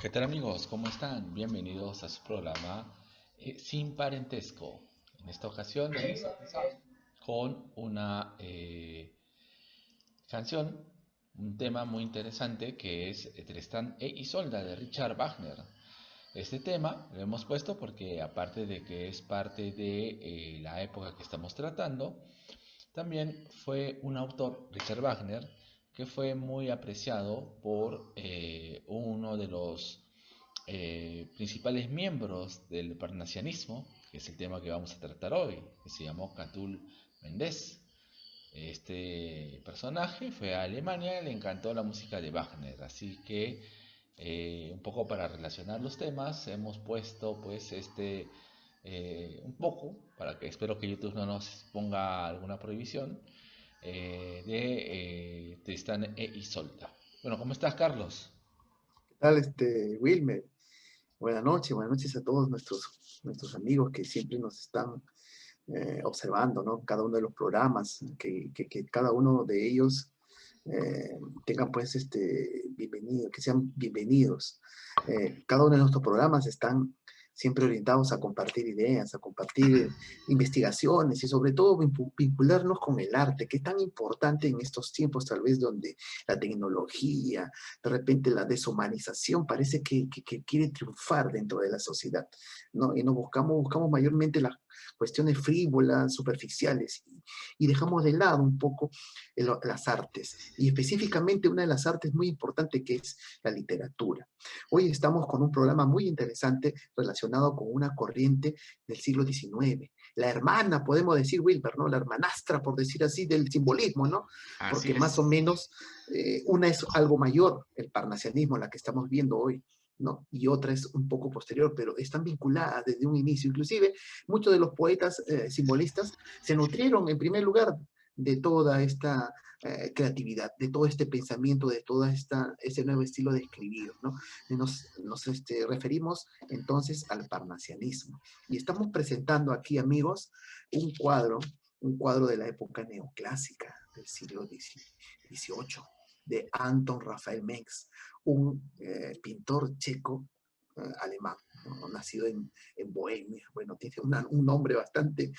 ¿Qué tal amigos? ¿Cómo están? Bienvenidos a su programa Sin Parentesco. En esta ocasión vamos a empezar con una canción, un tema muy interesante que es Tristán e Isolda de Richard Wagner. Este tema lo hemos puesto porque aparte de que es parte de la época que estamos tratando, también fue un autor, Richard Wagner, que fue muy apreciado por uno de los principales miembros del parnasianismo, que es el tema que vamos a tratar hoy, que se llamó Catull Mendès. Este personaje fue a Alemania, le encantó la música de Wagner, así que un poco para relacionar los temas hemos puesto pues un poco, para que espero que YouTube no nos ponga alguna prohibición, de Tristán e Isolda. Bueno, ¿cómo estás, Carlos? ¿Qué tal, Wilmer? Buenas noches a todos nuestros amigos que siempre nos están observando, ¿no? Cada uno de los programas, que cada uno de ellos tengan pues bienvenido, que sean bienvenidos. Cada uno de nuestros programas están siempre orientados a compartir ideas, a compartir investigaciones y sobre todo vincularnos con el arte, que es tan importante en estos tiempos tal vez donde la tecnología, de repente la deshumanización parece que quiere triunfar dentro de la sociedad, ¿no? Y nos buscamos mayormente las cuestiones frívolas, superficiales, y dejamos de lado un poco las artes, y específicamente una de las artes muy importantes que es la literatura. Hoy estamos con un programa muy interesante relacionado con una corriente del siglo XIX, la hermana, podemos decir, Wilber, ¿no? La hermanastra, por decir así, del simbolismo, ¿no? Así Porque más o es. menos una es algo mayor, el parnasianismo, la que estamos viendo hoy, ¿no? Y otra es un poco posterior, pero están vinculadas desde un inicio. Inclusive, muchos de los poetas simbolistas se nutrieron, en primer lugar, de toda esta creatividad, de todo este pensamiento, de todo ese nuevo estilo de escribir, ¿no? Nos referimos entonces al parnasianismo. Y estamos presentando aquí, amigos, un cuadro, un cuadro de la época neoclásica del siglo XVIII, de Anton Raphael Mengs, un pintor checo alemán, ¿no? Nacido en Bohemia. Bueno, tiene un nombre bastante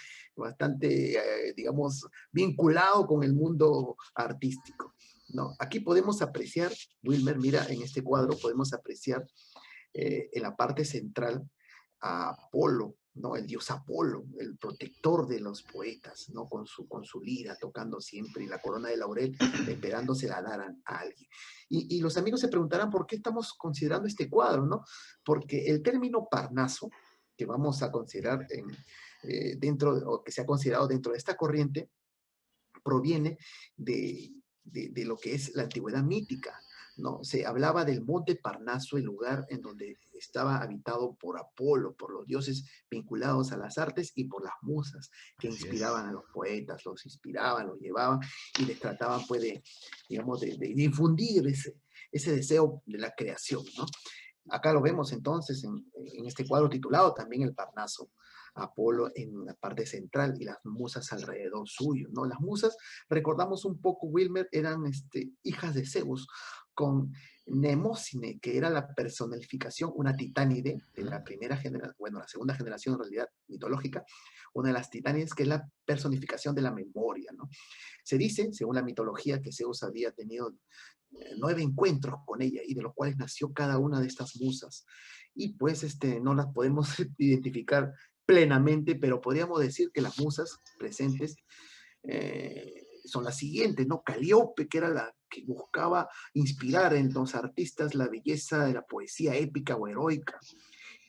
digamos, vinculado con el mundo artístico, ¿no? Aquí podemos apreciar, Wilmer, mira, en este cuadro podemos apreciar en la parte central a Apolo, ¿no? El dios Apolo, el protector de los poetas, ¿no? Con su lira tocando siempre y la corona de laurel, esperando se la daran a alguien. Y los amigos se preguntarán por qué estamos considerando este cuadro, ¿no? Porque el término Parnaso, que vamos a considerar o que se ha considerado dentro de esta corriente, proviene de lo que es la antigüedad mítica, ¿no? Se hablaba del monte Parnaso, el lugar en donde estaba habitado por Apolo, por los dioses vinculados a las artes y por las musas que Así es. inspiraban a los poetas, los inspiraban, los llevaban y les trataban, pues, digamos, de infundir ese deseo de la creación, ¿no? Acá lo vemos entonces en este cuadro titulado también El Parnaso, Apolo en la parte central y las musas alrededor suyo, ¿no? Las musas, recordamos un poco, Wilmer, eran hijas de Zeus, con Mnemósine, que era la personificación, una titánide de ¿Mm? la primera generación, bueno, la segunda generación en realidad mitológica, una de las titánides que es la personificación de la memoria, ¿no? Se dice, según la mitología, que Zeus había tenido 9 encuentros con ella y de los cuales nació cada una de estas musas. Y pues no las podemos identificar plenamente, pero podríamos decir que las musas presentes son las siguientes, ¿no? Calíope, que era la que buscaba inspirar en los artistas la belleza de la poesía épica o heroica.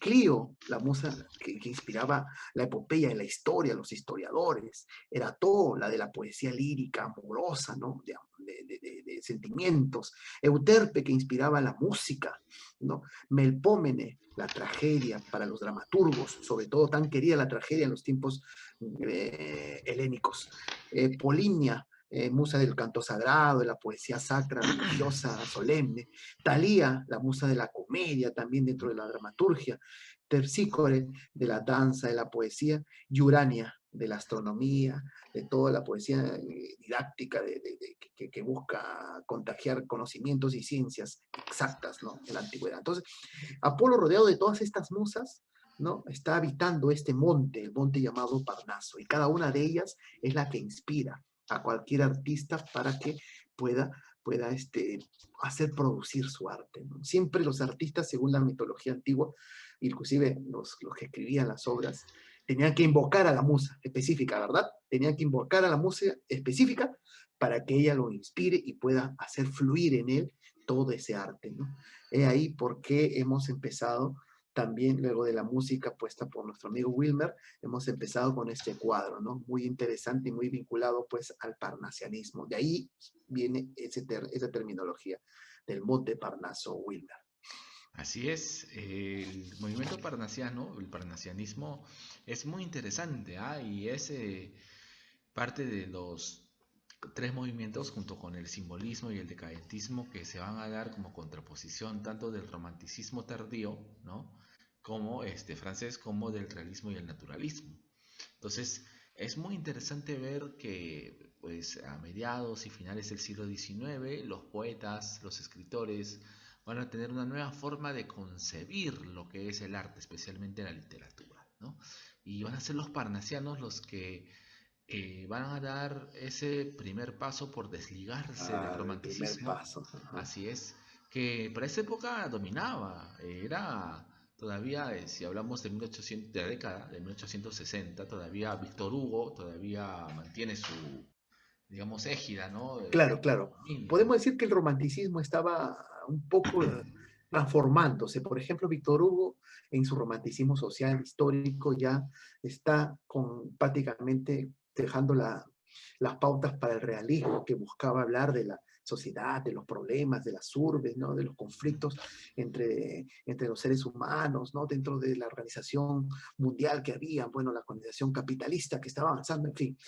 Clio, la musa que inspiraba la epopeya y la historia, los historiadores. Erató, la de la poesía lírica, amorosa, ¿no? De sentimientos. Euterpe, que inspiraba la música, ¿no? Melpómene, la tragedia para los dramaturgos, sobre todo tan querida la tragedia en los tiempos helénicos. Polinia, musa del canto sagrado, de la poesía sacra, religiosa, solemne. Talía, la musa de la comedia, también dentro de la dramaturgia. Terpsícore, de la danza, de la poesía. Y Urania, de la astronomía, de toda la poesía didáctica que busca contagiar conocimientos y ciencias exactas, ¿no? En la antigüedad. Entonces, Apolo, rodeado de todas estas musas, ¿no? Está habitando este monte, el monte llamado Parnaso, y cada una de ellas es la que inspira a cualquier artista para que pueda, pueda hacer producir su arte, ¿no? Siempre los artistas, según la mitología antigua, inclusive los que escribían las obras, tenían que invocar a la musa específica, ¿verdad? Tenían que invocar a la musa específica para que ella lo inspire y pueda hacer fluir en él todo ese arte, ¿no? He ahí por qué hemos empezado también, luego de la música puesta por nuestro amigo Wilmer, hemos empezado con este cuadro, ¿no? Muy interesante y muy vinculado pues al parnasianismo. De ahí viene esa terminología del monte Parnaso, Wilmer. Así es, el movimiento parnasiano, el parnasianismo, es muy interesante, ¿ah? Y es parte de los tres movimientos junto con el simbolismo y el decadentismo que se van a dar como contraposición tanto del romanticismo tardío, ¿no? Como este francés, como del realismo y el naturalismo. Entonces, es muy interesante ver que pues a mediados y finales del siglo XIX los poetas, los escritores van a tener una nueva forma de concebir lo que es el arte, especialmente la literatura, ¿no? Y van a ser los parnasianos los que van a dar ese primer paso por desligarse del El primer romanticismo. paso. Ajá. Así es, que para esa época dominaba, era todavía, si hablamos de 1800, de la década de 1860, todavía Víctor Hugo todavía mantiene su, digamos, égida, ¿no? Claro, claro. Dominio, Podemos ¿no? decir que el romanticismo estaba un poco transformándose. Por ejemplo, Víctor Hugo, en su romanticismo social histórico, ya está prácticamente dejando las pautas para el realismo, que buscaba hablar de la sociedad, de los problemas, de las urbes, ¿no? De los conflictos entre los seres humanos, ¿no? Dentro de la organización mundial que había, bueno, la organización capitalista que estaba avanzando, en fin.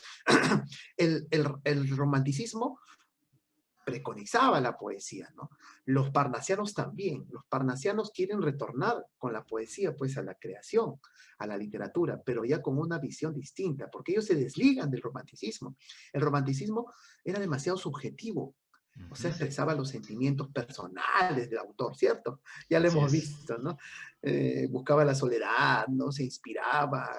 El romanticismo preconizaba la poesía, ¿no? Los parnasianos también. Los parnasianos quieren retornar con la poesía, pues, a la creación, a la literatura, pero ya con una visión distinta, porque ellos se desligan del romanticismo. El romanticismo era demasiado subjetivo, o sea, Ujú. expresaba los sentimientos personales del autor, ¿cierto? Ya lo Así hemos es. visto, ¿no? Buscaba la soledad, ¿no? Se inspiraba.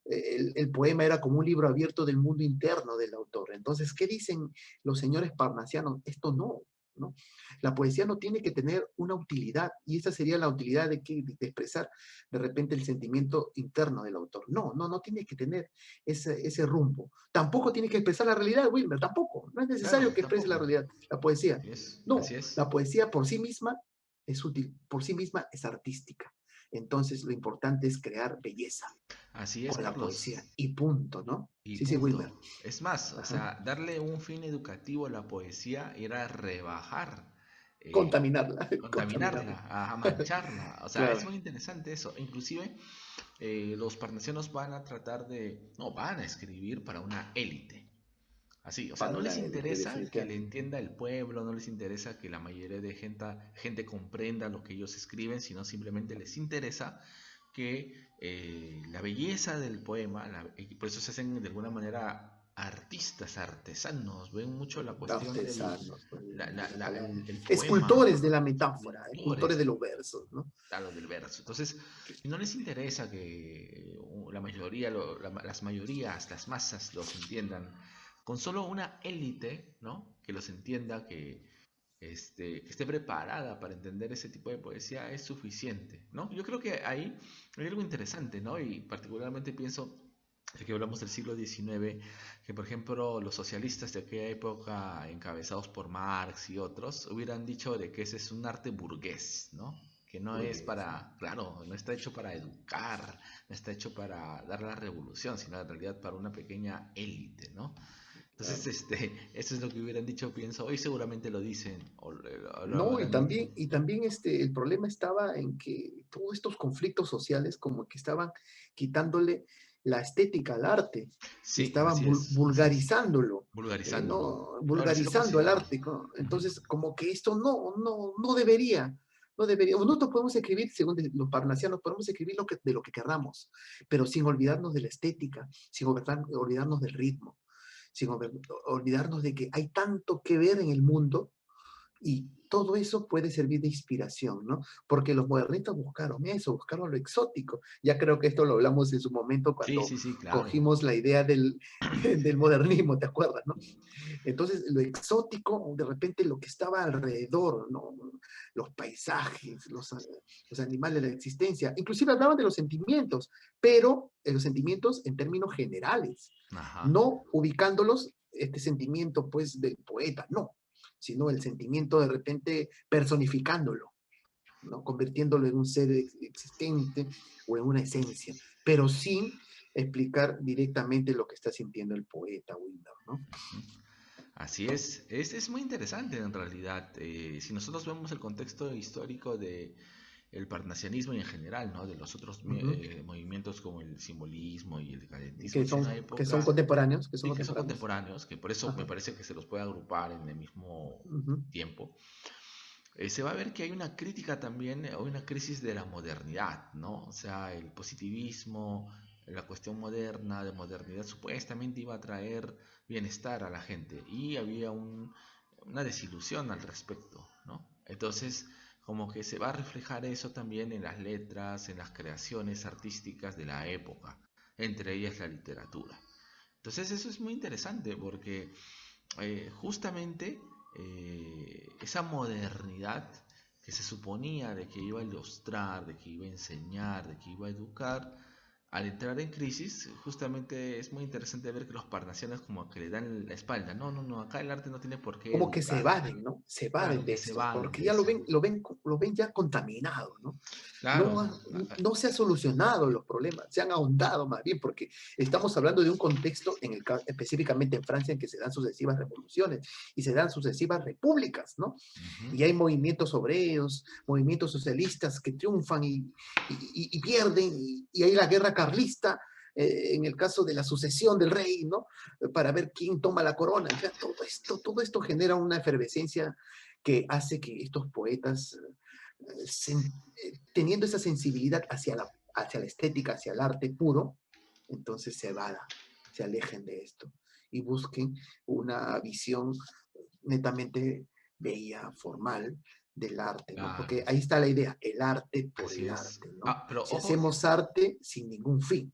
El poema era como un libro abierto del mundo interno del autor. Entonces, ¿qué dicen los señores parnasianos? Esto no, ¿no? La poesía no tiene que tener una utilidad, y esa sería la utilidad de expresar de repente el sentimiento interno del autor. No, no, no tiene que tener ese rumbo. Tampoco tiene que expresar la realidad, Wilmer, tampoco. No es necesario Claro, que exprese la tampoco. realidad, la poesía. Así es, así No, es. la poesía por sí misma es útil, por sí misma es artística. Entonces, lo importante es crear belleza Así es, con la Carlos. poesía y punto, ¿no? Y Sí, sí, Wilmer. punto. Es más, o Ajá. sea, darle un fin educativo a la poesía era rebajar, Contaminarla, contaminarla. contaminarla, a mancharla. O sea, es Claro. muy interesante eso. Inclusive, los parnasianos van a tratar de, no, van a escribir para una élite. Así, o sea, Para no les una élite, interesa que le definitivamente. entienda el pueblo, no les interesa que la mayoría de gente comprenda lo que ellos escriben, sino simplemente les interesa que la belleza del poema, y por eso se hacen de alguna manera artistas, artesanos, ven mucho la cuestión del artesanos, pues, la palabra. el poema, Escultores de la metáfora, escultores escultores, de los versos, ¿no? a lo del verso. Entonces, no les interesa que la mayoría, las mayorías, las masas los entiendan. Con solo una élite, ¿no? Que los entienda, que esté preparada para entender ese tipo de poesía es suficiente, ¿no? Yo creo que ahí hay algo interesante, ¿no? Y particularmente pienso, ya que hablamos del siglo XIX, que por ejemplo los socialistas de aquella época, encabezados por Marx y otros, hubieran dicho de que ese es un arte burgués, ¿no? Que no es Burgués, ¿no? para, claro, no está hecho para educar, no está hecho para dar la revolución, sino en realidad para una pequeña élite, ¿no? Entonces, Claro. eso es lo que hubieran dicho, pienso, hoy seguramente lo dicen, o lo No, habrán dicho. y también el problema estaba en que todos estos conflictos sociales como que estaban quitándole la estética al arte y Sí, estaban así es, vulgarizándolo, vulgarizándolo. ¿no? Ahora sí lo Vulgarizando el considero. arte, ¿no? Ujú. Entonces, como que esto no debería, no debería. Nosotros podemos escribir, según los parnasianos, podemos escribir de lo que querramos, pero sin olvidarnos de la estética, sin olvidarnos del ritmo, sin olvidarnos de que hay tanto que ver en el mundo y todo eso puede servir de inspiración, ¿no? Porque los modernistas buscaron eso, buscaron lo exótico. Ya creo que esto lo hablamos en su momento Sí, cuando sí, sí, claro. cogimos la idea del modernismo, ¿te acuerdas, no? Entonces, lo exótico, de repente lo que estaba alrededor, ¿no? Los paisajes, los animales, la existencia, inclusive hablaban de los sentimientos, pero los sentimientos en términos generales, Ajá. no ubicándolos, este sentimiento, pues, del poeta, no, sino el sentimiento de repente personificándolo, ¿no? Convirtiéndolo en un ser existente o en una esencia, pero sin explicar directamente lo que está sintiendo el poeta Wilmer, ¿no? Ujú. Así es muy interesante en realidad. Si nosotros vemos el contexto histórico de el parnasianismo y en general, ¿no? De los otros Uh -huh. movimientos como el simbolismo y el cadentismo, que es una son, que son época, contemporáneos, que son sí, que son contemporáneos. contemporáneos, que por eso me Ajá. parece que se los puede agrupar en el mismo Uh -huh. tiempo. Se va a ver que hay una crítica también, o una crisis de la modernidad, ¿no? O sea, el positivismo, la cuestión moderna, de modernidad, supuestamente iba a traer bienestar a la gente y había una desilusión al respecto, ¿no? Entonces, como que se va a reflejar eso también en las letras, en las creaciones artísticas de la época, entre ellas la literatura. Entonces, eso es muy interesante porque justamente esa modernidad que se suponía de que iba a ilustrar, de que iba a enseñar, de que iba a educar, al entrar en crisis, justamente es muy interesante ver que los parnasianos como que le dan la espalda. No, no, no, acá el arte no tiene por qué Como que se educar. evaden, ¿no? Se evaden Claro de que se esto, van porque de ya eso. lo ven ya contaminado, ¿no? Claro, No, no se ha solucionado los problemas, se han ahondado más bien, porque estamos hablando de un contexto, específicamente en Francia, en que se dan sucesivas revoluciones y se dan sucesivas repúblicas, ¿no? ujú, Y hay movimientos obreros, movimientos socialistas que triunfan y pierden, y hay la guerra carlista, en el caso de la sucesión del rey, ¿no? Para ver quién toma la corona. O sea, todo esto genera una efervescencia que hace que estos poetas, teniendo esa sensibilidad hacia la estética, hacia el arte puro, entonces se evadan, se alejen de esto y busquen una visión netamente bella, formal del arte, ¿no? Porque claro, ahí está la idea, el arte por así el es. arte, ¿no? Ah, pero Si ojo, hacemos arte sin ningún fin,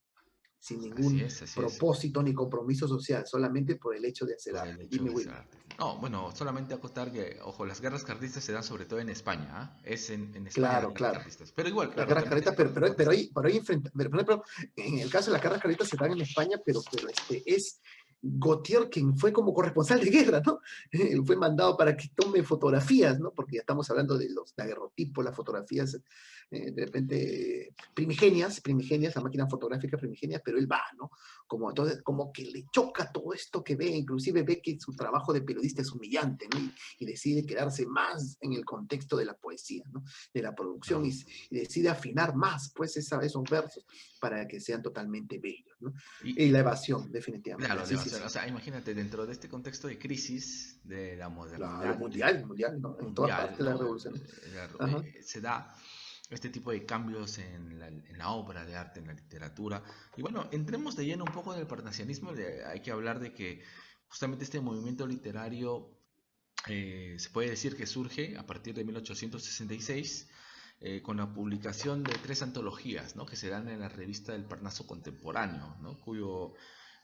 sin así ningún es, así es. propósito ni compromiso social, solamente por el hecho de hacer Por el arte. hecho Dime, de ser Wilmer. arte. No, bueno, solamente acotar que, ojo, las guerras carlistas se dan sobre todo en España, ¿ah? Es en España las Claro, guerras claro. carlistas. Pero igual, Las claro, guerras también es carlistas, importante contestar. pero ahí por ejemplo, en el caso de las guerras carlistas se dan en España, es Gautier quien fue como corresponsal de guerra, ¿no? Fue mandado para que tome fotografías, ¿no? Porque ya estamos hablando de los daguerrotipos, las fotografías de repente primigenias, la máquina fotográfica primigenia, pero él va, ¿no? Como, entonces, como que le choca todo esto que ve, inclusive ve que su trabajo de periodista es humillante, ¿no? Y decide quedarse más en el contexto de la poesía, ¿no? De la producción No. y decide afinar más, pues, esos versos para que sean totalmente bellos, ¿no? Y Y la evasión, definitivamente, claro, sí, sí, o sí. sea, imagínate, dentro de este contexto de crisis de la Claro, modernidad mundial, mundial, ¿no? En todas mundial, partes las ¿no? revoluciones. Ajá. Se da. este tipo de cambios en la obra de arte, en la literatura. Y bueno, entremos de lleno un poco del parnasianismo. Hay que hablar de que justamente este movimiento literario se puede decir que surge a partir de 1866 con la publicación de tres antologías, ¿no? Que se dan en la revista del Parnaso Contemporáneo, ¿no? Cuyo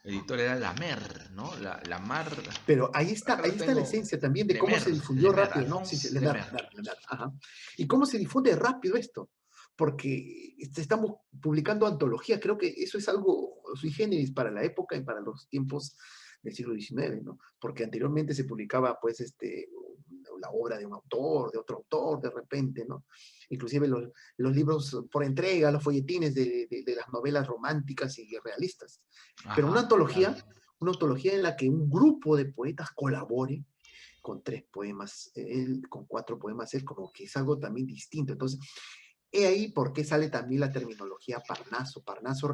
editor era Lamer, ¿no? La Mar, Pero acá ahí lo está la tengo, esencia también de cómo Lemer, se difundió Lemer, rápido, ¿no? Sí, sí, Alphonse Lemer. Ajá. Y cómo se difunde rápido esto, porque estamos publicando antologías, creo que eso es algo sui generis para la época y para los tiempos del siglo XIX, ¿no? Porque anteriormente se publicaba, pues, la obra de un autor, de otro autor, de repente, ¿no? Inclusive los libros por entrega, los folletines de las novelas románticas y realistas. Pero Ajá, claro. una antología en la que un grupo de poetas colabore con 3 poemas, él con 4 poemas, él como que es algo también distinto. Entonces, he ahí por qué sale también la terminología Parnaso. Parnaso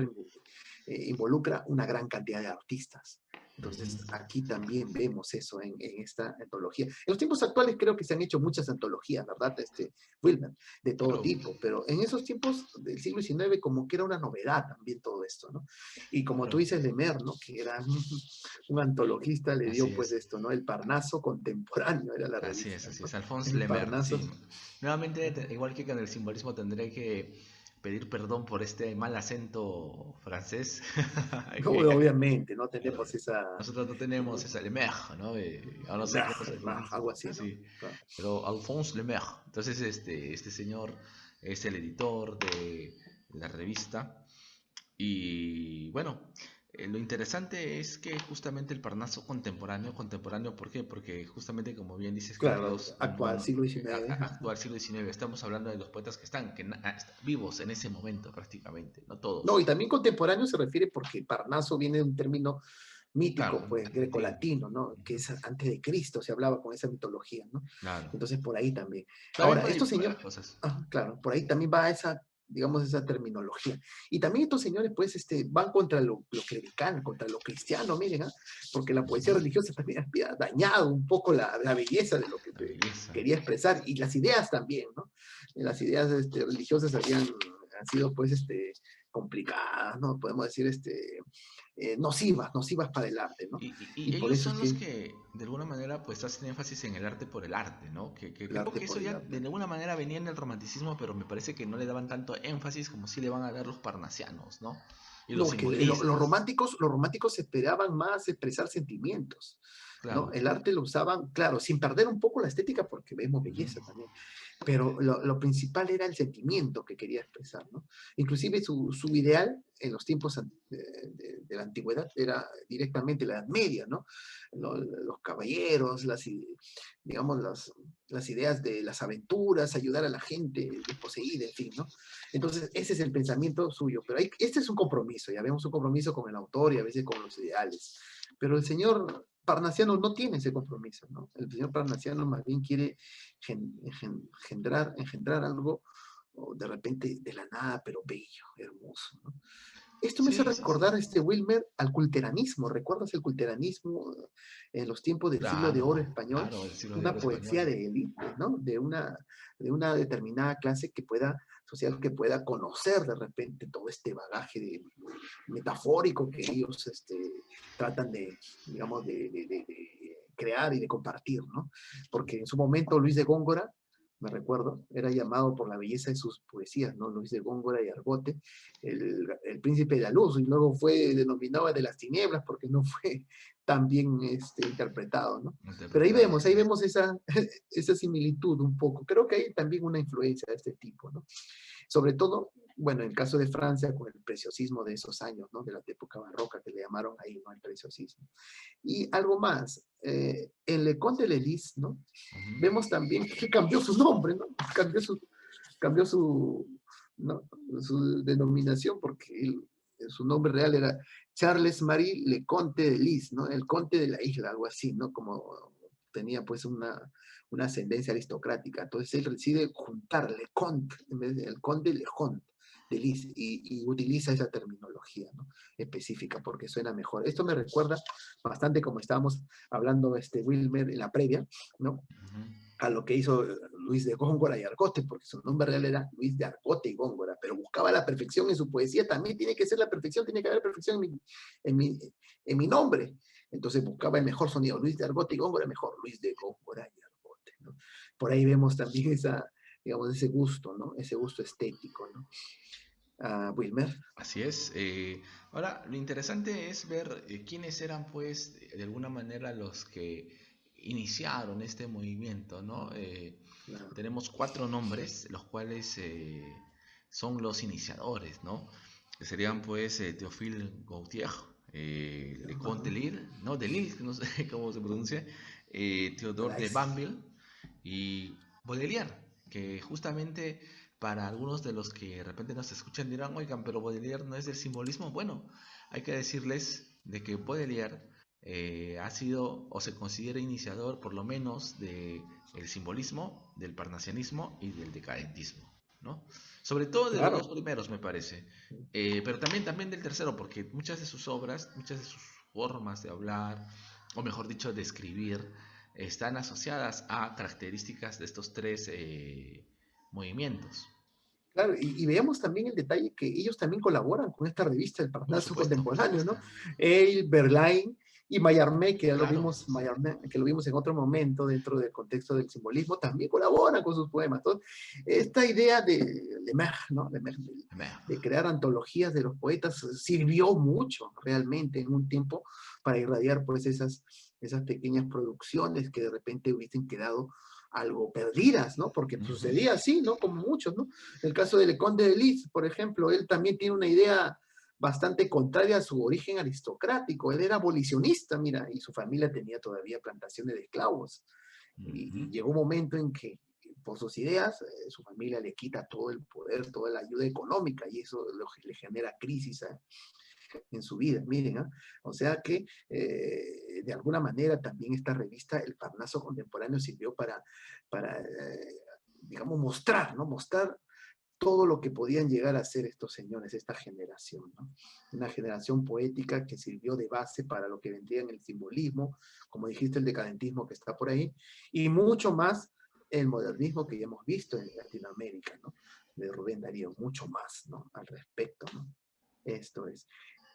involucra una gran cantidad de artistas. Entonces, Ujú. aquí también vemos eso en esta antología. En los tiempos actuales creo que se han hecho muchas antologías, ¿verdad? Wilmer, de todo Claro, tipo, pero en esos tiempos del siglo XIX como que era una novedad también todo esto, ¿no? Y como tú claro. dices, Lemer, ¿no? Que era un antologista, le dio Así pues es. esto, ¿no? El Parnaso Contemporáneo era la Así es, revista, así es. ¿no? Alphonse El Lemer, Parnaso. sí. Nuevamente, igual que con el simbolismo, tendré que pedir perdón por este mal acento francés. No, que, obviamente, no claro, tenemos esa, nosotros no tenemos esa Lemer, ¿no? A no ser que no se algo pronuncie así, ¿no? así. Claro. Pero Alphonse Lemer. Entonces, este señor es el editor de la revista. Y bueno, lo interesante es que justamente el Parnaso contemporáneo, ¿por qué? Porque justamente como bien dices Claro, Carlos, actual, siglo XIX. actual siglo XIX, estamos hablando de los poetas que están, vivos en ese momento prácticamente, no No, y todos. también contemporáneo se refiere porque Parnaso viene de un término Claro, mítico, pues antiguo. grecolatino, ¿no? Que Ujú. es antes de Cristo, se hablaba con esa mitología, ¿no? Claro. Entonces por ahí también. También Ahora, por ahí estos van señores, las cosas. claro, por ahí también va esa, digamos, esa terminología. Y también estos señores, pues, van contra lo clerical, contra lo cristiano, miren, ¿ah? Porque la poesía Ujú. religiosa también había dañado un poco la belleza de lo que La belleza. quería expresar, y las ideas también, ¿no? Las ideas religiosas han sido, pues, complicadas, ¿no? Podemos decir, nocivas para el arte, ¿no? Y Y por ellos eso es son los que que de alguna manera pues hacen énfasis en el arte por el arte, ¿no? Que el creo arte que eso por el ya de arte. alguna manera venía en el romanticismo, pero me parece que no le daban tanto énfasis como sí le van a dar los parnasianos, ¿no? Y los No, es que simbolistas, los románticos esperaban más expresar sentimientos, ¿no? claro. El arte lo usaban, claro, sin perder un poco la estética, porque vemos Ujú. belleza también, pero lo principal era el sentimiento que quería expresar, ¿no? Inclusive su ideal en los tiempos de la antigüedad era directamente la Edad Media, ¿no? Los caballeros, digamos, las ideas de las aventuras, ayudar a la gente desposeída, en fin, ¿no? Entonces, ese es el pensamiento suyo, pero este es un compromiso, ya vemos un compromiso con el autor y a veces con los ideales, pero el señor Parnasiano no tiene ese compromiso, ¿no? El señor Parnasiano más bien quiere engendrar algo de repente de la nada, pero bello, hermoso, ¿no? Esto me hace Sí, sí, sí. recordar, Wilmer, al culteranismo. ¿Recuerdas el culteranismo en los tiempos del siglo de oro Claro, español? claro, el siglo de oro Una poesía español. de élite, ¿no? De una determinada clase social que pueda conocer de repente todo este bagaje metafórico que ellos tratan digamos, de crear y de compartir, ¿no? Porque en su momento Luis de Góngora, me recuerdo, era llamado por la belleza de sus poesías, ¿no? Luis de Góngora y Argote, el príncipe de la luz, y luego fue denominado de las tinieblas porque no fue tan bien interpretado, ¿no? Pero Interpretado, ahí así es. vemos esa similitud un poco. Creo que hay también una influencia de este tipo, ¿no? Sobre todo, bueno, en el caso de Francia, con el preciosismo de esos años, ¿no? De la época barroca que le llamaron ahí, ¿no? El preciosismo. Y algo más, en Le Conte de Lis, ¿no? Ujú. Vemos también que cambió su nombre, ¿no? Cambió ¿no? Su denominación porque su nombre real era Charles Marie Le Conte de Lis, ¿no? El conde de la isla, algo así, ¿no? Como tenía pues una ascendencia aristocrática. Entonces él decide juntar Le Conte, en vez de el conde Le Conte de Lis, y utiliza esa terminología, ¿no? Específica, porque suena mejor. Esto me recuerda bastante como estábamos hablando, Wilmer, en la previa, ¿no? Ujú. a lo que hizo Luis de Góngora y Argote, porque su nombre real era Luis de Argote y Góngora, pero buscaba la perfección en su poesía, también tiene que ser la perfección, tiene que haber perfección en mi, en mi nombre. Entonces buscaba el mejor sonido, Luis de Argote y Góngora, mejor Luis de Góngora y Argote, ¿no? Por ahí vemos también esa, digamos, ese gusto, ¿no? Ese gusto estético, ¿no? Wilmer. Así es. Ahora, lo interesante es ver quiénes eran, pues, de alguna manera los que iniciaron este movimiento, ¿no? Claro, Tenemos cuatro nombres, los cuales son los iniciadores, ¿no? Que serían, pues, Théophile Gautier, Leconte ajá, de Lille, no, de Lille, no sé cómo se pronuncia, Théodore de Bryce. Banville y Baudelaire, que justamente para algunos de los que de repente nos escuchan dirán, oigan, pero Baudelaire no es del simbolismo. Bueno, hay que decirles de que Baudelaire ha sido o se considera iniciador por lo menos de el simbolismo, del parnasianismo y del decadentismo, ¿no? Sobre todo de los dos Claro, primeros, me parece. Pero también del tercero, porque muchas de sus obras, muchas de sus formas de hablar, o mejor dicho, de escribir, están asociadas a características de estos tres movimientos. claro, y veamos también el detalle que ellos también colaboran con esta revista, el Parnaso Por Contemporáneo, supuesto. ¿no? Él, Verlaine y Mallarmé, que ya lo Claro, vimos, que lo vimos en otro momento dentro del contexto del simbolismo, también colaboran con sus poemas. Entonces, esta idea de Mer, ¿no? De crear antologías de los poetas sirvió mucho realmente en un tiempo para irradiar pues esas pequeñas producciones que de repente hubiesen quedado algo perdidas, ¿no? Porque pues, ujú, sucedía así, ¿no? Como muchos, ¿no? El caso del Conde de Lis, por ejemplo, él también tiene una idea bastante contraria a su origen aristocrático. Él era abolicionista, mira, y su familia tenía todavía plantaciones de esclavos. ujú. Y llegó un momento en que, por sus ideas, su familia le quita todo el poder, toda la ayuda económica, y eso le genera crisis en su vida, miren, ¿ah? O sea que de alguna manera también esta revista, El Parnaso Contemporáneo, sirvió para digamos, mostrar, ¿no? Mostrar todo lo que podían llegar a ser estos señores, esta generación, ¿no? Una generación poética que sirvió de base para lo que vendría en el simbolismo, como dijiste, el decadentismo que está por ahí, y mucho más el modernismo que ya hemos visto en Latinoamérica, ¿no? De Rubén Darío, mucho más, ¿no? Al respecto, ¿no? Esto es.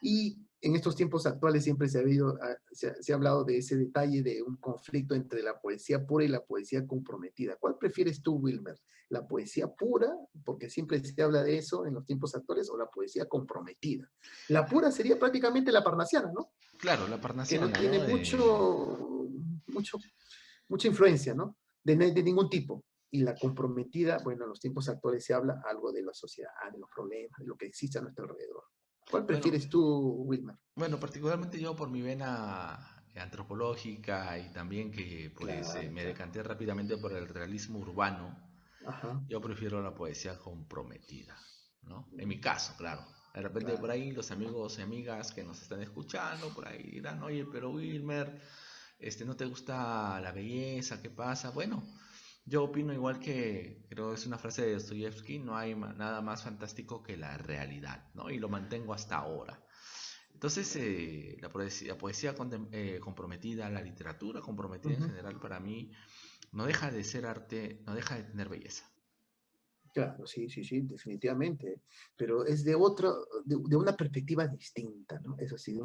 Y en estos tiempos actuales siempre se ha hablado de ese detalle de un conflicto entre la poesía pura y la poesía comprometida. ¿Cuál prefieres tú, Wilmer? ¿La poesía pura, porque siempre se habla de eso en los tiempos actuales, o la poesía comprometida? La pura sería prácticamente la parnasiana, ¿no? Claro, la Que no parnasiana, tiene ¿no? mucho, mucha influencia, ¿no? De ningún tipo. Y la comprometida, bueno, en los tiempos actuales se habla algo de la sociedad, de los problemas, de lo que existe a nuestro alrededor. ¿Cuál Bueno, prefieres tú, Wilmer? bueno, particularmente yo por mi vena antropológica y también que pues Claro, me claro. decanté rápidamente por el realismo urbano, Ajá. yo prefiero la poesía comprometida, ¿no? En mi caso, claro. De repente por Claro. ahí los amigos y amigas que nos están escuchando, por ahí dirán, oye, pero Wilmer, ¿no te gusta la belleza? ¿Qué pasa? Bueno, yo opino igual que, creo que es una frase de Dostoyevsky, no hay nada más fantástico que la realidad, ¿no? Y lo mantengo hasta ahora. Entonces, la poesía comprometida, la literatura comprometida en Ujú. general para mí no deja de ser arte, no deja de tener belleza. Claro, sí, sí, sí, definitivamente. Pero es de una perspectiva distinta, ¿no? Eso sí,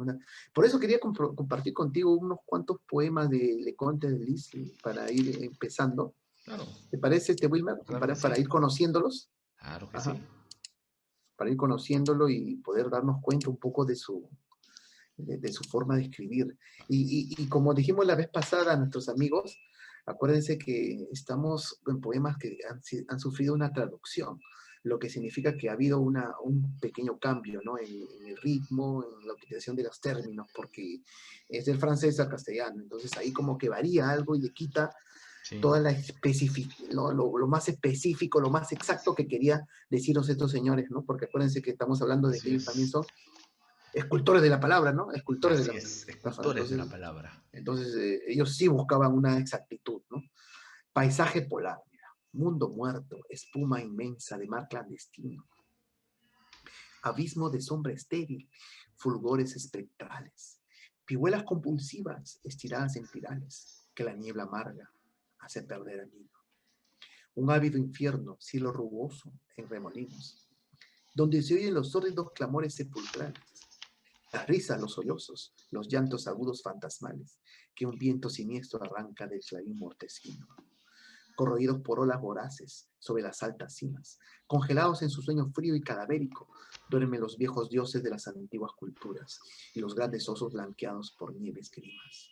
Por eso quería compartir contigo unos cuantos poemas de Leconte de Lisle para ir empezando. Claro, ¿Te parece, Wilmer? claro que Para sí, ir conociéndolos. claro que Ajá. sí. Para ir conociéndolo y poder darnos cuenta un poco de su forma de escribir. Y como dijimos la vez pasada a nuestros amigos, acuérdense que estamos en poemas que han sufrido una traducción, lo que significa que ha habido un pequeño cambio, ¿no? En el ritmo, en la utilización de los términos, porque es del francés al castellano, entonces ahí como que varía algo y le quita Sí, toda la lo más específico, lo más exacto que quería deciros estos señores, ¿no? Porque acuérdense que estamos hablando de que así ellos también es. son escultores de la palabra, ¿no? Escultores de la Así es, palabra. escultores de la palabra. Entonces ellos sí buscaban una exactitud, ¿no? Paisaje polar, mira, mundo muerto, espuma inmensa de mar clandestino, abismo de sombra estéril, fulgores espectrales, pihuelas compulsivas estiradas en pirales, que la niebla amarga, hace perder al niño. Un ávido infierno, cielo rugoso, en remolinos, donde se oyen los sórdidos clamores sepulcrales, las risas, los sollozos, los llantos agudos fantasmales, que un viento siniestro arranca del clarín mortecino. Corroídos por olas voraces sobre las altas cimas, congelados en su sueño frío y cadavérico, duermen los viejos dioses de las antiguas culturas y los grandes osos blanqueados por nieves grimas.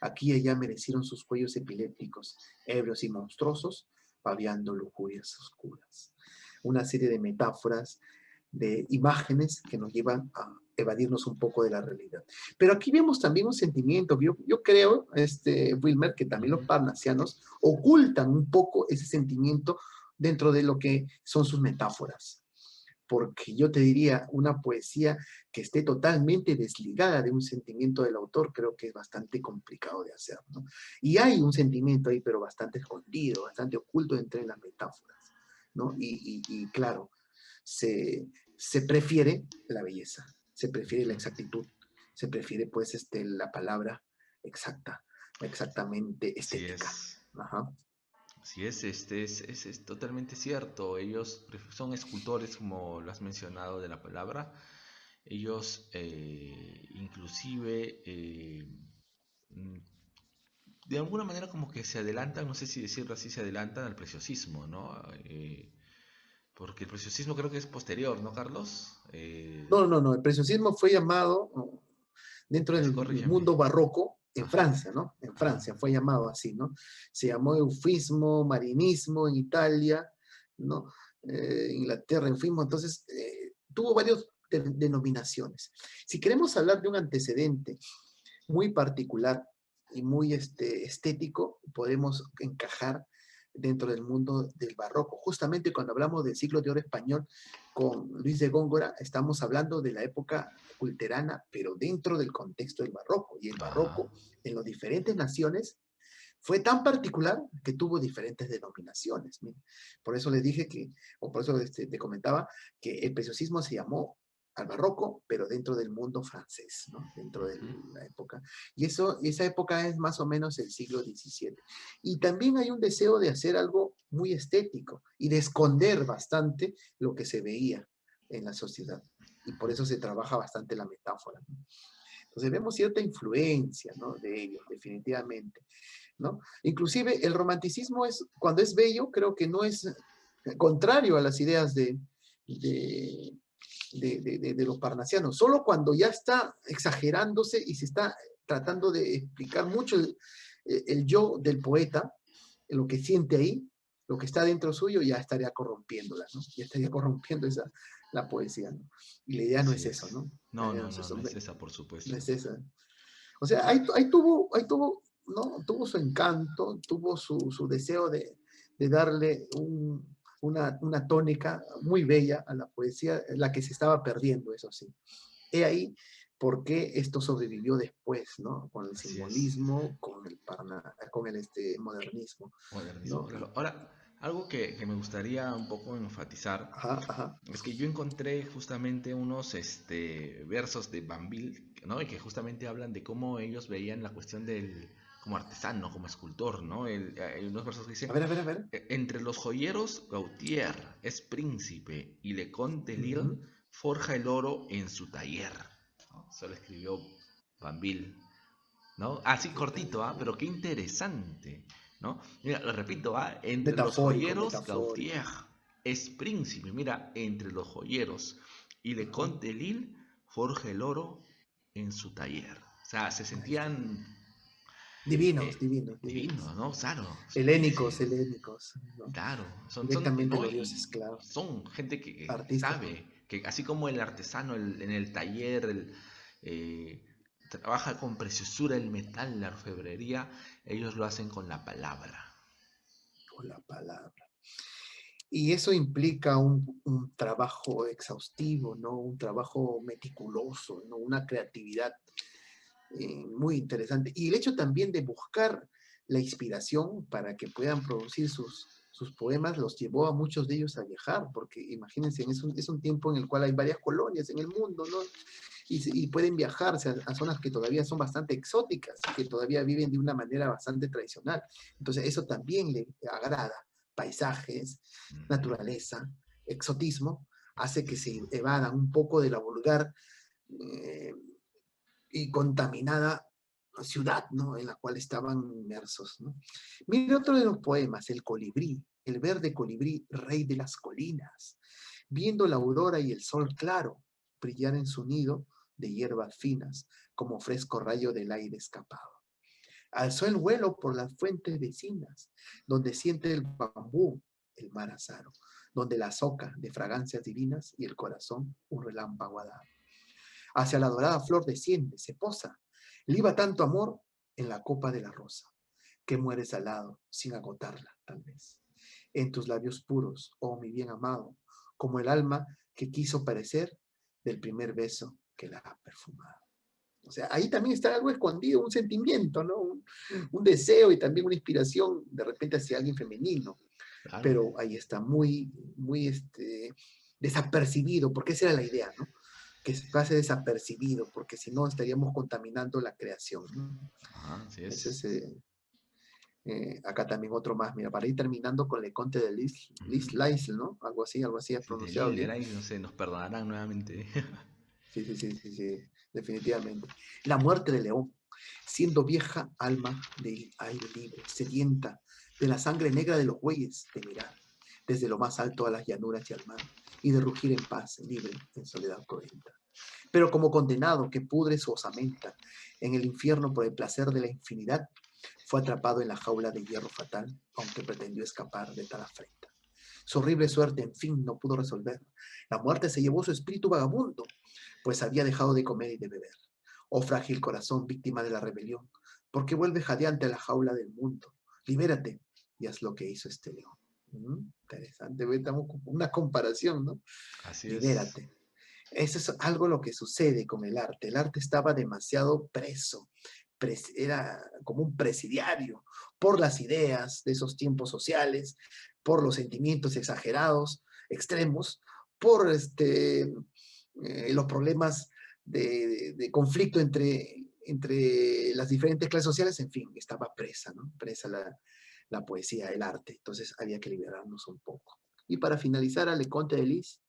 Aquí y allá merecieron sus cuellos epilépticos, ebrios y monstruosos, babeando lujurias oscuras. Una serie de metáforas, de imágenes que nos llevan a evadirnos un poco de la realidad. Pero aquí vemos también un sentimiento. Yo creo, Wilmer, que también los parnasianos ocultan un poco ese sentimiento dentro de lo que son sus metáforas. Porque yo te diría, una poesía que esté totalmente desligada de un sentimiento del autor, creo que es bastante complicado de hacer, ¿no? Y hay un sentimiento ahí, pero bastante escondido, bastante oculto entre las metáforas, ¿no? Y claro, se prefiere la belleza, se prefiere la exactitud, se prefiere pues la palabra exacta, exactamente Así estética. es. Ajá. Así es, es totalmente cierto. Ellos son escultores, como lo has mencionado de la palabra. Ellos inclusive mm, de alguna manera como que se adelantan, no sé si decirlo así, se adelantan al preciosismo, ¿no? Porque el preciosismo creo que es posterior, ¿no, Carlos? No, el preciosismo fue llamado dentro Así del corrígeme. mundo barroco en Ajá, Francia, ¿no? En ajá. Francia fue llamado así, ¿no? Se llamó eufismo, marinismo en Italia, ¿no? Inglaterra, eufismo, entonces tuvo varias denominaciones. Si queremos hablar de un antecedente muy particular y muy estético, podemos encajar dentro del mundo del barroco. Justamente cuando hablamos del siglo de oro español con Luis de Góngora, estamos hablando de la época culterana, pero dentro del contexto del barroco. Y el Ajá. barroco en las diferentes naciones fue tan particular que tuvo diferentes denominaciones. Mira. Por eso les dije que, o por eso te comentaba, que el preciosismo se llamó al barroco, pero dentro del mundo francés, ¿no? Dentro de Ujú. la época. Y esa época es más o menos el siglo XVII. Y también hay un deseo de hacer algo muy estético y de esconder bastante lo que se veía en la sociedad. Y por eso se trabaja bastante la metáfora, ¿no? Entonces vemos cierta influencia, ¿no? De ellos, definitivamente, ¿no? Inclusive el romanticismo es, cuando es bello, creo que no es contrario a las ideas de, de los parnasianos, solo cuando ya está exagerándose y se está tratando de explicar mucho el yo del poeta, lo que siente ahí, lo que está dentro suyo, ya estaría corrompiéndola, ¿no? Ya estaría corrompiendo la poesía, ¿no? Y la idea no es Así eso, es. ¿no? La No, idea no no, es no, eso, no es esa, por no supuesto. es esa. O sea, ahí tuvo, ¿no? Tuvo su encanto, tuvo su deseo de darle una tónica muy bella a la poesía, la que se estaba perdiendo, eso sí. He ahí por qué esto sobrevivió después, ¿no? Con el Así es. simbolismo, con el modernismo, Modernismo, ¿no? claro. Ahora, algo que me gustaría un poco enfatizar Ajá, ajá. es que yo encontré justamente unos versos de Banville, ¿no? Y que justamente hablan de cómo ellos veían la cuestión del como artesano, como escultor, ¿no? Hay unos versos que dicen, A ver. Entre los joyeros, Gautier es príncipe y Leconte de Lille Ujú. forja el oro en su taller. ¿No? Eso lo escribió Banville, ¿no? Así ¿Qué tal? cortito, ¿ah? Pero qué interesante, ¿no? Mira, lo repito, ¿ah? Entre los Metafórico, joyeros, metafórico. Gautier es príncipe. Mira, entre los joyeros y Ajá. Leconte de Lille forja el oro en su taller. O sea, se Ahí está. sentían Divinos, divinos, divinos, divinos. ¿no? Claro, Helénicos, helénicos, ¿no? claro, Directamente ¿no? los dioses, Y claro. son gente que Artistas. sabe, que así como el artesano en el taller, eh, trabaja con preciosura el metal, la orfebrería, ellos lo hacen con la palabra. Con la palabra. Y eso implica un trabajo exhaustivo, ¿no? Un trabajo meticuloso, ¿no? Una creatividad muy interesante. Y el hecho también de buscar la inspiración para que puedan producir sus poemas los llevó a muchos de ellos a viajar, porque imagínense, es un tiempo en el cual hay varias colonias en el mundo, ¿no? y pueden viajarse a zonas que todavía son bastante exóticas, que todavía viven de una manera bastante tradicional. Entonces eso también le agrada. Paisajes, Ujú. naturaleza, exotismo, hace que se evadan un poco de la vulgar eh, y contaminada ciudad, ¿no? En la cual estaban inmersos, ¿no? Mire otro de los poemas, El colibrí, el verde colibrí, rey de las colinas, viendo la aurora y el sol claro brillar en su nido de hierbas finas, como fresco rayo del aire escapado. Alzó el vuelo por las fuentes vecinas, donde siente el bambú, el mar azaro, donde la soca de fragancias divinas y el corazón un relámpago ha dado. Hacia la dorada flor desciende, se posa, liba tanto amor en la copa de la rosa, que mueres al lado sin agotarla, tal vez. En tus labios puros, oh mi bien amado, como el alma que quiso parecer del primer beso que la ha perfumado. O sea, ahí también está algo escondido, un sentimiento, ¿no? Un deseo y también una inspiración de repente hacia alguien femenino, Claro. pero ahí está muy, muy desapercibido, porque esa era la idea, ¿no? Que se pase desapercibido, porque si no estaríamos contaminando la creación, ¿no? Ajá, así Ese es. es, acá también otro más, mira, para ir terminando con Le Conte de Ujú. Lisle, ¿no? Algo así es Sí, de pronunciado Liller, bien. ahí no sé, nos perdonarán nuevamente. Sí, sí, sí, sí, sí, definitivamente. La muerte de León, siendo vieja alma de aire libre, sedienta de la sangre negra de los bueyes, de mirar desde lo más alto a las llanuras y al mar, y de rugir en paz, libre, en soledad cruenta. Pero como condenado que pudre su osamenta en el infierno por el placer de la infinidad, fue atrapado en la jaula de hierro fatal, aunque pretendió escapar de tal afrenta. Su horrible suerte, en fin, no pudo resolver. La muerte se llevó su espíritu vagabundo, pues había dejado de comer y de beber. Oh frágil corazón, víctima de la rebelión, ¿por qué vuelve jadeante a la jaula del mundo? Libérate y haz lo que hizo este león. Interesante, estamos con una comparación, ¿no? Así es. Libérate. Eso es algo lo que sucede con el arte. El arte estaba demasiado preso, era como un presidiario por las ideas de esos tiempos sociales, por los sentimientos exagerados, extremos, por los problemas de conflicto entre las diferentes clases sociales, en fin, estaba presa, ¿no? Presa la poesía, el arte. Entonces había que liberarnos un poco. Y para finalizar, a Le Conte de Lis,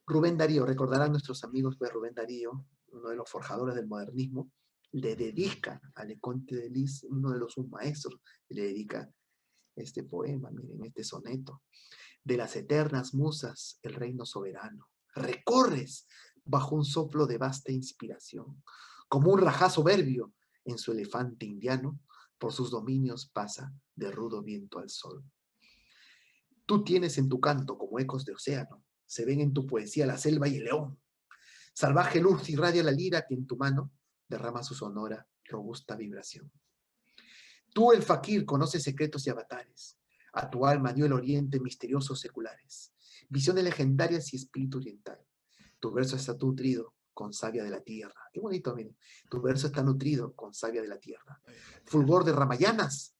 Rubén Darío, recordarán nuestros amigos de Rubén Darío, uno de los forjadores del modernismo, le Ujú. dedica a Le Conte de Lis, uno de los maestros, le dedica este poema, miren, este soneto. De las eternas musas, el reino soberano, recorres bajo un soplo de vasta inspiración, como un rajá soberbio en su elefante indiano, por sus dominios pasa de rudo viento al sol. Tú tienes en tu canto como ecos de océano, se ven en tu poesía la selva y el león. Salvaje luz irradia la lira que en tu mano derrama su sonora, robusta vibración. Tú, el faquir, conoces secretos y avatares. A tu alma dio el oriente misteriosos seculares. Visiones legendarias y espíritu oriental. Tu verso está nutrido con savia de la tierra. Qué bonito, miren. Tu verso está nutrido con savia de la tierra. Ay, la tierra. Fulgor de ramayanas,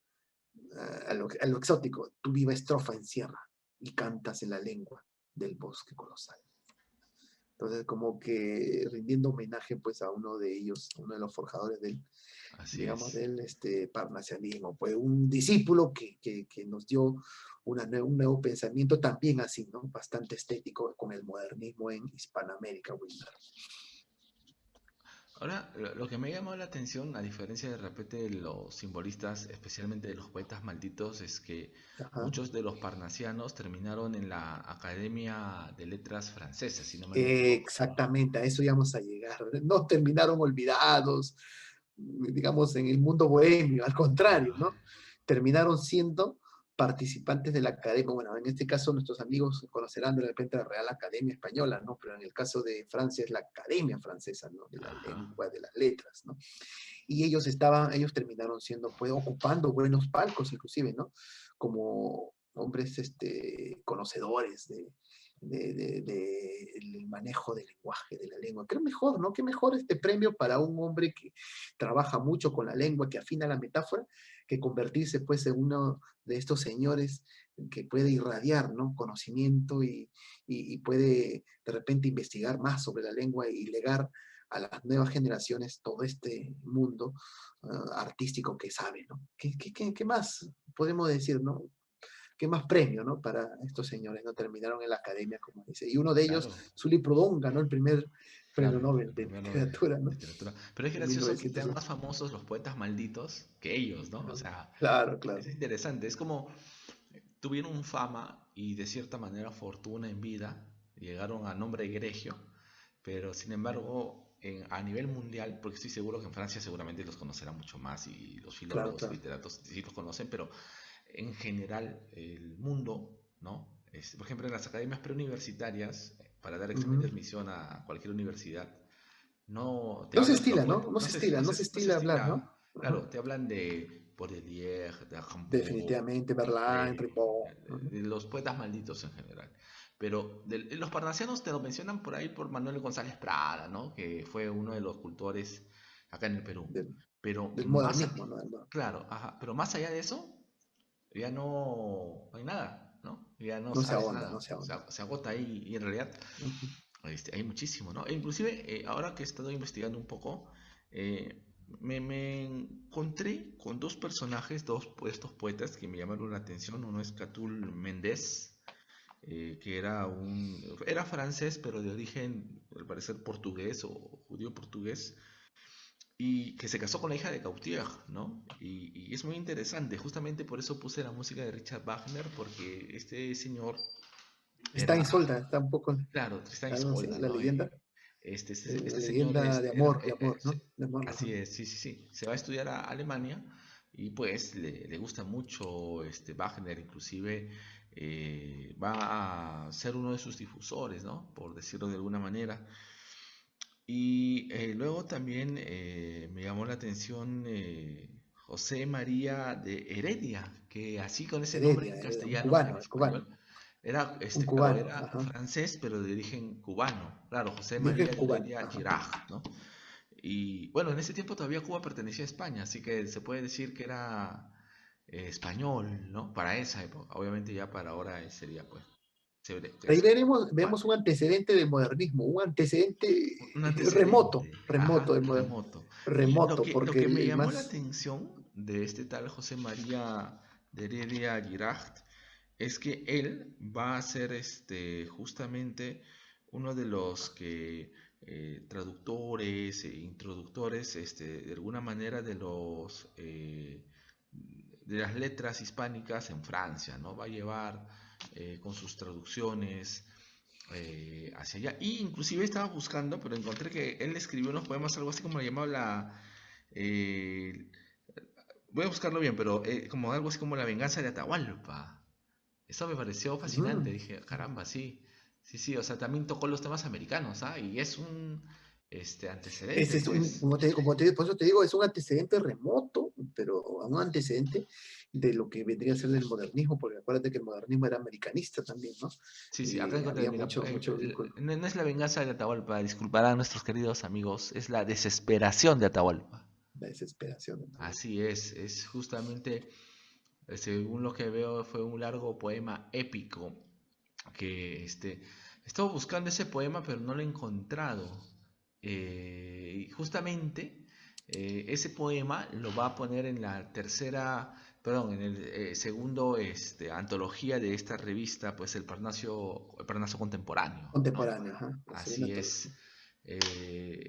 a lo exótico. Tu viva estrofa encierra y cantas en la lengua del bosque colosal. Entonces, como que rindiendo homenaje pues a uno de ellos, uno de los forjadores del, Así digamos, es. del parnasianismo, pues un discípulo que nos dio un nuevo pensamiento también así, ¿no? Bastante estético con el modernismo en Hispanoamérica, Wilmer. Ahora, lo que me llamó la atención, a diferencia de repente de los simbolistas, especialmente de los poetas malditos, es que Ajá. muchos de los parnasianos terminaron en la Academia de Letras Francesa, si no mal me equivoco. Exactamente, a eso íbamos a llegar. No terminaron olvidados, digamos, en el mundo bohemio, al contrario, Ah, ¿no? Terminaron siendo participantes de la academia. Bueno, en este caso nuestros amigos conocerán de repente la Real Academia Española, ¿no? Pero en el caso de Francia es la Academia Francesa, ¿no? De la ajá. lengua, de las letras, ¿no? Y ellos terminaron siendo, pues, ocupando buenos palcos inclusive, ¿no? Como hombres conocedores el manejo del lenguaje, de la lengua. Qué mejor, ¿no? Qué mejor este premio para un hombre que trabaja mucho con la lengua, que afina la metáfora, que convertirse pues en uno de estos señores que puede irradiar, ¿no? Conocimiento y puede de repente investigar más sobre la lengua y legar a las nuevas generaciones todo este mundo artístico que sabe, ¿no? ¿Qué más podemos decir, ¿no? ¿Qué más premio, ¿no? Para estos señores, ¿no? Terminaron en la academia, como dice. Y uno de ellos, Claro, Sully Prudhomme, ganó el primer premio claro, Nobel el de primer Nobel literatura, de ¿no? literatura. Pero es En gracioso que sean 1900. más famosos los poetas malditos que ellos, ¿no? O sea, Claro, es claro. interesante. Es como tuvieron fama y de cierta manera fortuna en vida, llegaron a nombre egregio, pero sin embargo, a nivel mundial, porque estoy seguro que en Francia seguramente los conocerán mucho más y los Claro, filólogos y claro. literatos sí los conocen, pero en general el mundo, ¿no? Por ejemplo, en las academias preuniversitarias, para dar examen de Ujú. admisión a cualquier universidad, no te No se hablan de los estila, poetas, ¿no? No se estila, no se no se estila hablar, ¿no? estila, Ujú. claro, te hablan de Baudelaire, de Rimbaud, Definitivamente, Verlaine, de, Ripon. Ujú. de los poetas malditos en general. Pero los parnasianos te lo mencionan por ahí por Manuel González Prada, ¿no? Que fue uno de los cultores acá en el Perú. Del, Pero del más, modernismo, ¿no? claro, ajá, pero más allá de eso, ya no hay nada, ¿no? Ya no No se sabes ahonda, no nada, se ahonda. se agota ahí y en realidad Ujú. hay muchísimo, ¿no? E inclusive, ahora que he estado investigando un poco, me encontré con dos personajes, estos poetas que me llamaron la atención. Uno es Catul Méndez, que era francés, pero de origen, al parecer, portugués o judío portugués, y que se casó con la hija de Gautier, ¿no? Y es muy interesante, justamente por eso puse la música de Richard Wagner, porque este señor Está era, Isolda, está un poco claro, Tristan y la, no sé, Isolda, la ¿no? leyenda, la Este señor leyenda de amor, ¿no? De amor, ajá. así es, sí, sí, sí, se va a estudiar a Alemania y pues le gusta mucho Wagner, inclusive va a ser uno de sus difusores, ¿no? Por decirlo de alguna manera. Y luego también me llamó la atención José María de Heredia, que así con ese nombre en Heredia, un castellano, en cubano, el cubano, español, era, un claro, cubano, era ajá. francés, pero de origen cubano. Claro, José Dije María de cubano, Heredia ajá. Girard, ¿no? Y bueno, en ese tiempo todavía Cuba pertenecía a España, así que se puede decir que era español, ¿no? Para esa época. Obviamente ya para ahora sería pues chévere, Ahí es vemos cubano. un antecedente del modernismo, un antecedente Un remoto, antecedente, remoto, ajá, remoto. Y remoto, lo porque que me el llamó la más, atención de este tal José María de Heredia Girard es que él va a ser justamente uno de los que traductores e introductores, de alguna manera de las letras hispánicas en Francia, ¿no? Va a llevar con sus traducciones hacia allá. Y inclusive estaba buscando, pero encontré que él escribió unos poemas, algo así como le llamaba eh, voy a buscarlo bien, pero como algo así como La venganza de Atahualpa. Eso me pareció fascinante, mm, dije, caramba, sí, sí, sí, o sea, también tocó los temas americanos, ¿ah? Y es un antecedente, ese es pues. por eso te digo, es un antecedente remoto, pero un antecedente de lo que vendría a ser del modernismo, porque acuérdate que el modernismo era americanista también, ¿no? Sí, sí, acá Y encontré, había mira, mucho vínculo, no es la venganza de Atahualpa, disculparán nuestros queridos amigos, es la desesperación de Atahualpa. la desesperación. Así es justamente, según lo que veo, fue un largo poema épico que he estado buscando ese poema, pero no lo he encontrado. Y justamente ese poema lo va a poner en la tercera, perdón, en el segundo antología de esta revista, pues el Parnaso Contemporáneo, ¿no? Contemporáneo, ajá, la segunda Así antología. es. Eh,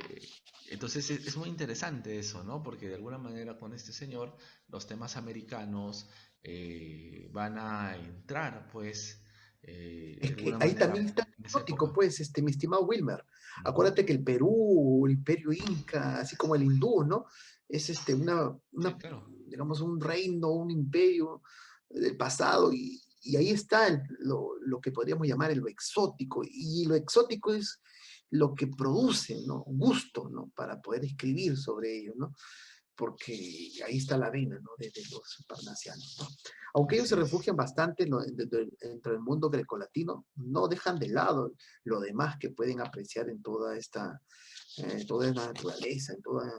entonces es muy interesante eso, ¿no? Porque de alguna manera con este señor los temas americanos van a entrar, pues, de Es que alguna ahí también manera está en esa exótico, época. pues, mi estimado Wilmer. Ujú. Acuérdate que el Perú, el Imperio Inca, así como el hindú, ¿no? Es Sí, claro. digamos, un reino, un imperio del pasado, y ahí está lo que podríamos llamar lo exótico, y lo exótico es lo que produce, ¿no? Gusto, ¿no? Para poder escribir sobre ello, ¿no? porque ahí está la vena, ¿no? De los parnasianos, ¿no? Aunque ellos se Así es. refugian bastante dentro del mundo grecolatino, no dejan de lado lo demás que pueden apreciar en toda la naturaleza,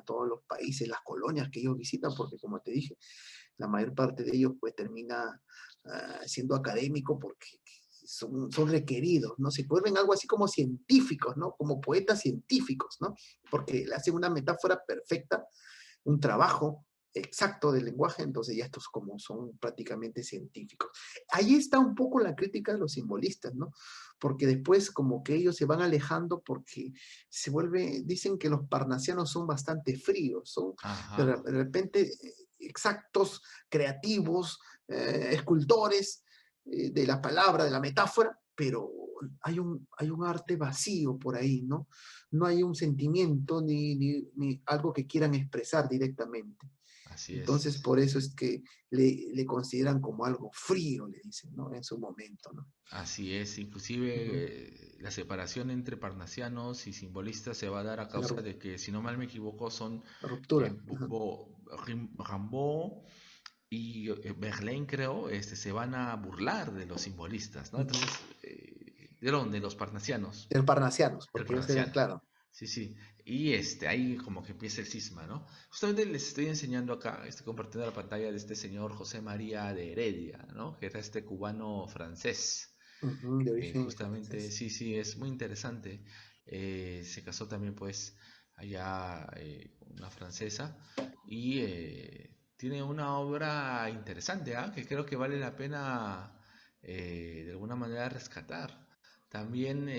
todos los países, las colonias que ellos visitan, porque como te dije, la mayor parte de ellos pues termina siendo académico porque son requeridos, ¿no? Se vuelven algo así como científicos, ¿no? Como poetas científicos, ¿no? Porque le hacen una metáfora perfecta, un trabajo exacto del lenguaje, entonces ya estos como son prácticamente científicos. Ahí está un poco la crítica de los simbolistas, ¿no? Porque después como que ellos se van alejando porque dicen que los parnasianos son bastante fríos, son Ajá. de repente exactos, creativos, escultores de la palabra, de la metáfora, pero hay un arte vacío por ahí, ¿no? No hay un sentimiento ni algo que quieran expresar directamente. Así Entonces, es. por eso es que le consideran como algo frío, le dicen, ¿no? En su momento, ¿no? Así es. Ujú. Inclusive la separación entre parnasianos y simbolistas se va a dar a La causa de que, si no mal me equivoco, son ruptura. Ajá. Rimbaud y Verlaine, creo, se van a burlar de los simbolistas, ¿no? Ujú. Entonces, de los parnasianos, De los parnasianos, de los porque ellos eran, parnasianos. claro. Sí, sí. Y ahí como que empieza el cisma, ¿no? Justamente les estoy enseñando acá, estoy compartiendo la pantalla de este señor José María de Heredia, ¿no? Que era este cubano francés. Ujú, de origen Justamente, francés. sí, sí, es muy interesante. Se casó también, pues, allá con una francesa y tiene una obra interesante, ¿ah? Que creo que vale la pena de alguna manera rescatar. También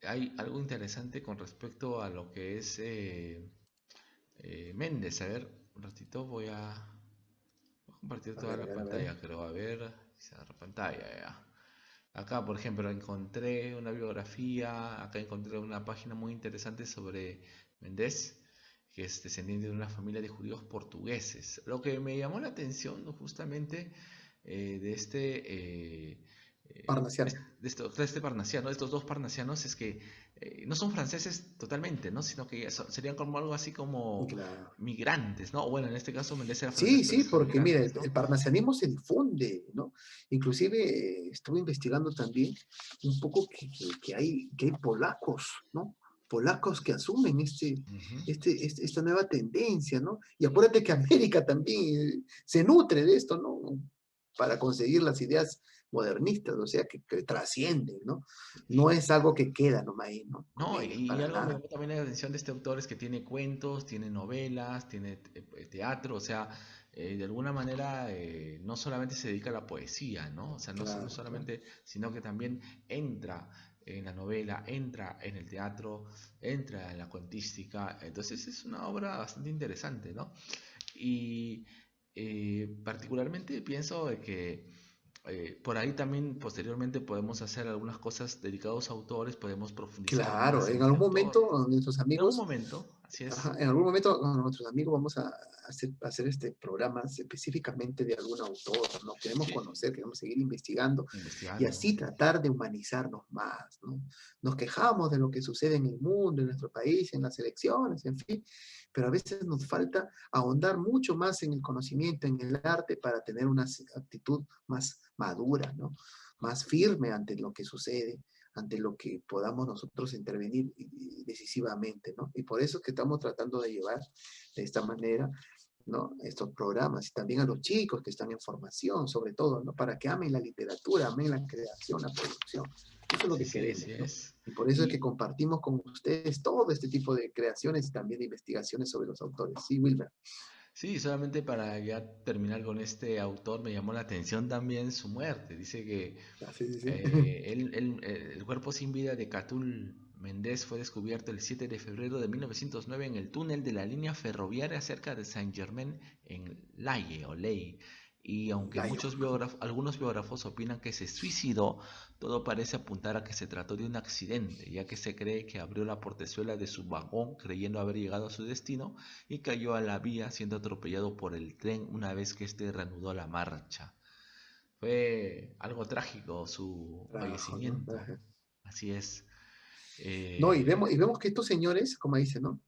hay algo interesante con respecto a lo que es Méndez. A ver, un ratito voy a compartir A toda ver, a la ver, a ver. pantalla, creo. A ver, cerrar pantalla, ya. Acá, por ejemplo, encontré una biografía, acá encontré una página muy interesante sobre Méndez, que es descendiente de una familia de judíos portugueses. Lo que me llamó la atención justamente de Parnasiano. de este parnasiano, de estos dos parnasianos, es que no son franceses totalmente, ¿no? Sino que serían como algo así como Claro. migrantes, ¿no? Bueno, en este caso Méndez era francés, Sí, pero sí, son porque mira, el, migrantes, ¿no? el parnasianismo se difunde, ¿no? Inclusive estuve investigando también un poco que hay polacos, ¿no? Polacos que asumen Ujú. esta nueva tendencia, ¿no? Y acuérdate que América también se nutre de esto, ¿no? Para conseguir las ideas modernistas, o sea, que trascienden, ¿no? No es algo que queda nomás ahí, ¿no? Con No, ellos, y para algo me nada. llamó también la atención de este autor es que tiene cuentos, tiene novelas, tiene teatro, o sea, de alguna manera no solamente se dedica a la poesía, ¿no? O sea, no Claro, claro. solamente, sino que también entra en la novela, entra en el teatro, entra en la cuentística, entonces es una obra bastante interesante, ¿no? Y particularmente pienso de que por ahí también posteriormente podemos hacer algunas cosas dedicadas a autores, podemos profundizar Claro, más en en este algún autor. momento nuestros En algún amigos. momento, así es, Ajá, en algún momento con nuestros amigos vamos a hacer programas específicamente de algún autor, ¿no? Queremos sí, conocer, queremos seguir investigando y investigando. así tratar de humanizarnos más, ¿no? Nos quejamos de lo que sucede en el mundo, en nuestro país, en las elecciones, en fin, pero a veces nos falta ahondar mucho más en el conocimiento, en el arte, para tener una actitud más madura, ¿no? Más firme ante lo que sucede, ante lo que podamos nosotros intervenir decisivamente, ¿no? Y por eso es que estamos tratando de llevar de esta manera, ¿no? Estos programas y también a los chicos que están en formación, sobre todo, ¿no? Para que amen la literatura, amen la creación, la producción. Eso es lo Sí, que sí, queremos, así ¿no? es. Y por eso es que Y compartimos con ustedes todo este tipo de creaciones y también de investigaciones sobre los autores. Sí, Wilmer. sí, solamente para ya terminar con este autor, me llamó la atención también su muerte. Dice que Ah, sí, sí, sí. el cuerpo sin vida de Catul Méndez fue descubierto el 7 de febrero de 1909 en el túnel de la línea ferroviaria cerca de Saint-Germain en Laye o Ley. Y aunque Layo. algunos biógrafos opinan que se suicidó, todo parece apuntar a que se trató de un accidente, ya que se cree que abrió la portezuela de su vagón creyendo haber llegado a su destino y cayó a la vía siendo atropellado por el tren una vez que éste reanudó la marcha. Fue algo trágico su Trabajo, ¿no? fallecimiento. Ajá. Así es. No, y Eh, vemos que estos señores, como dicen, ¿no?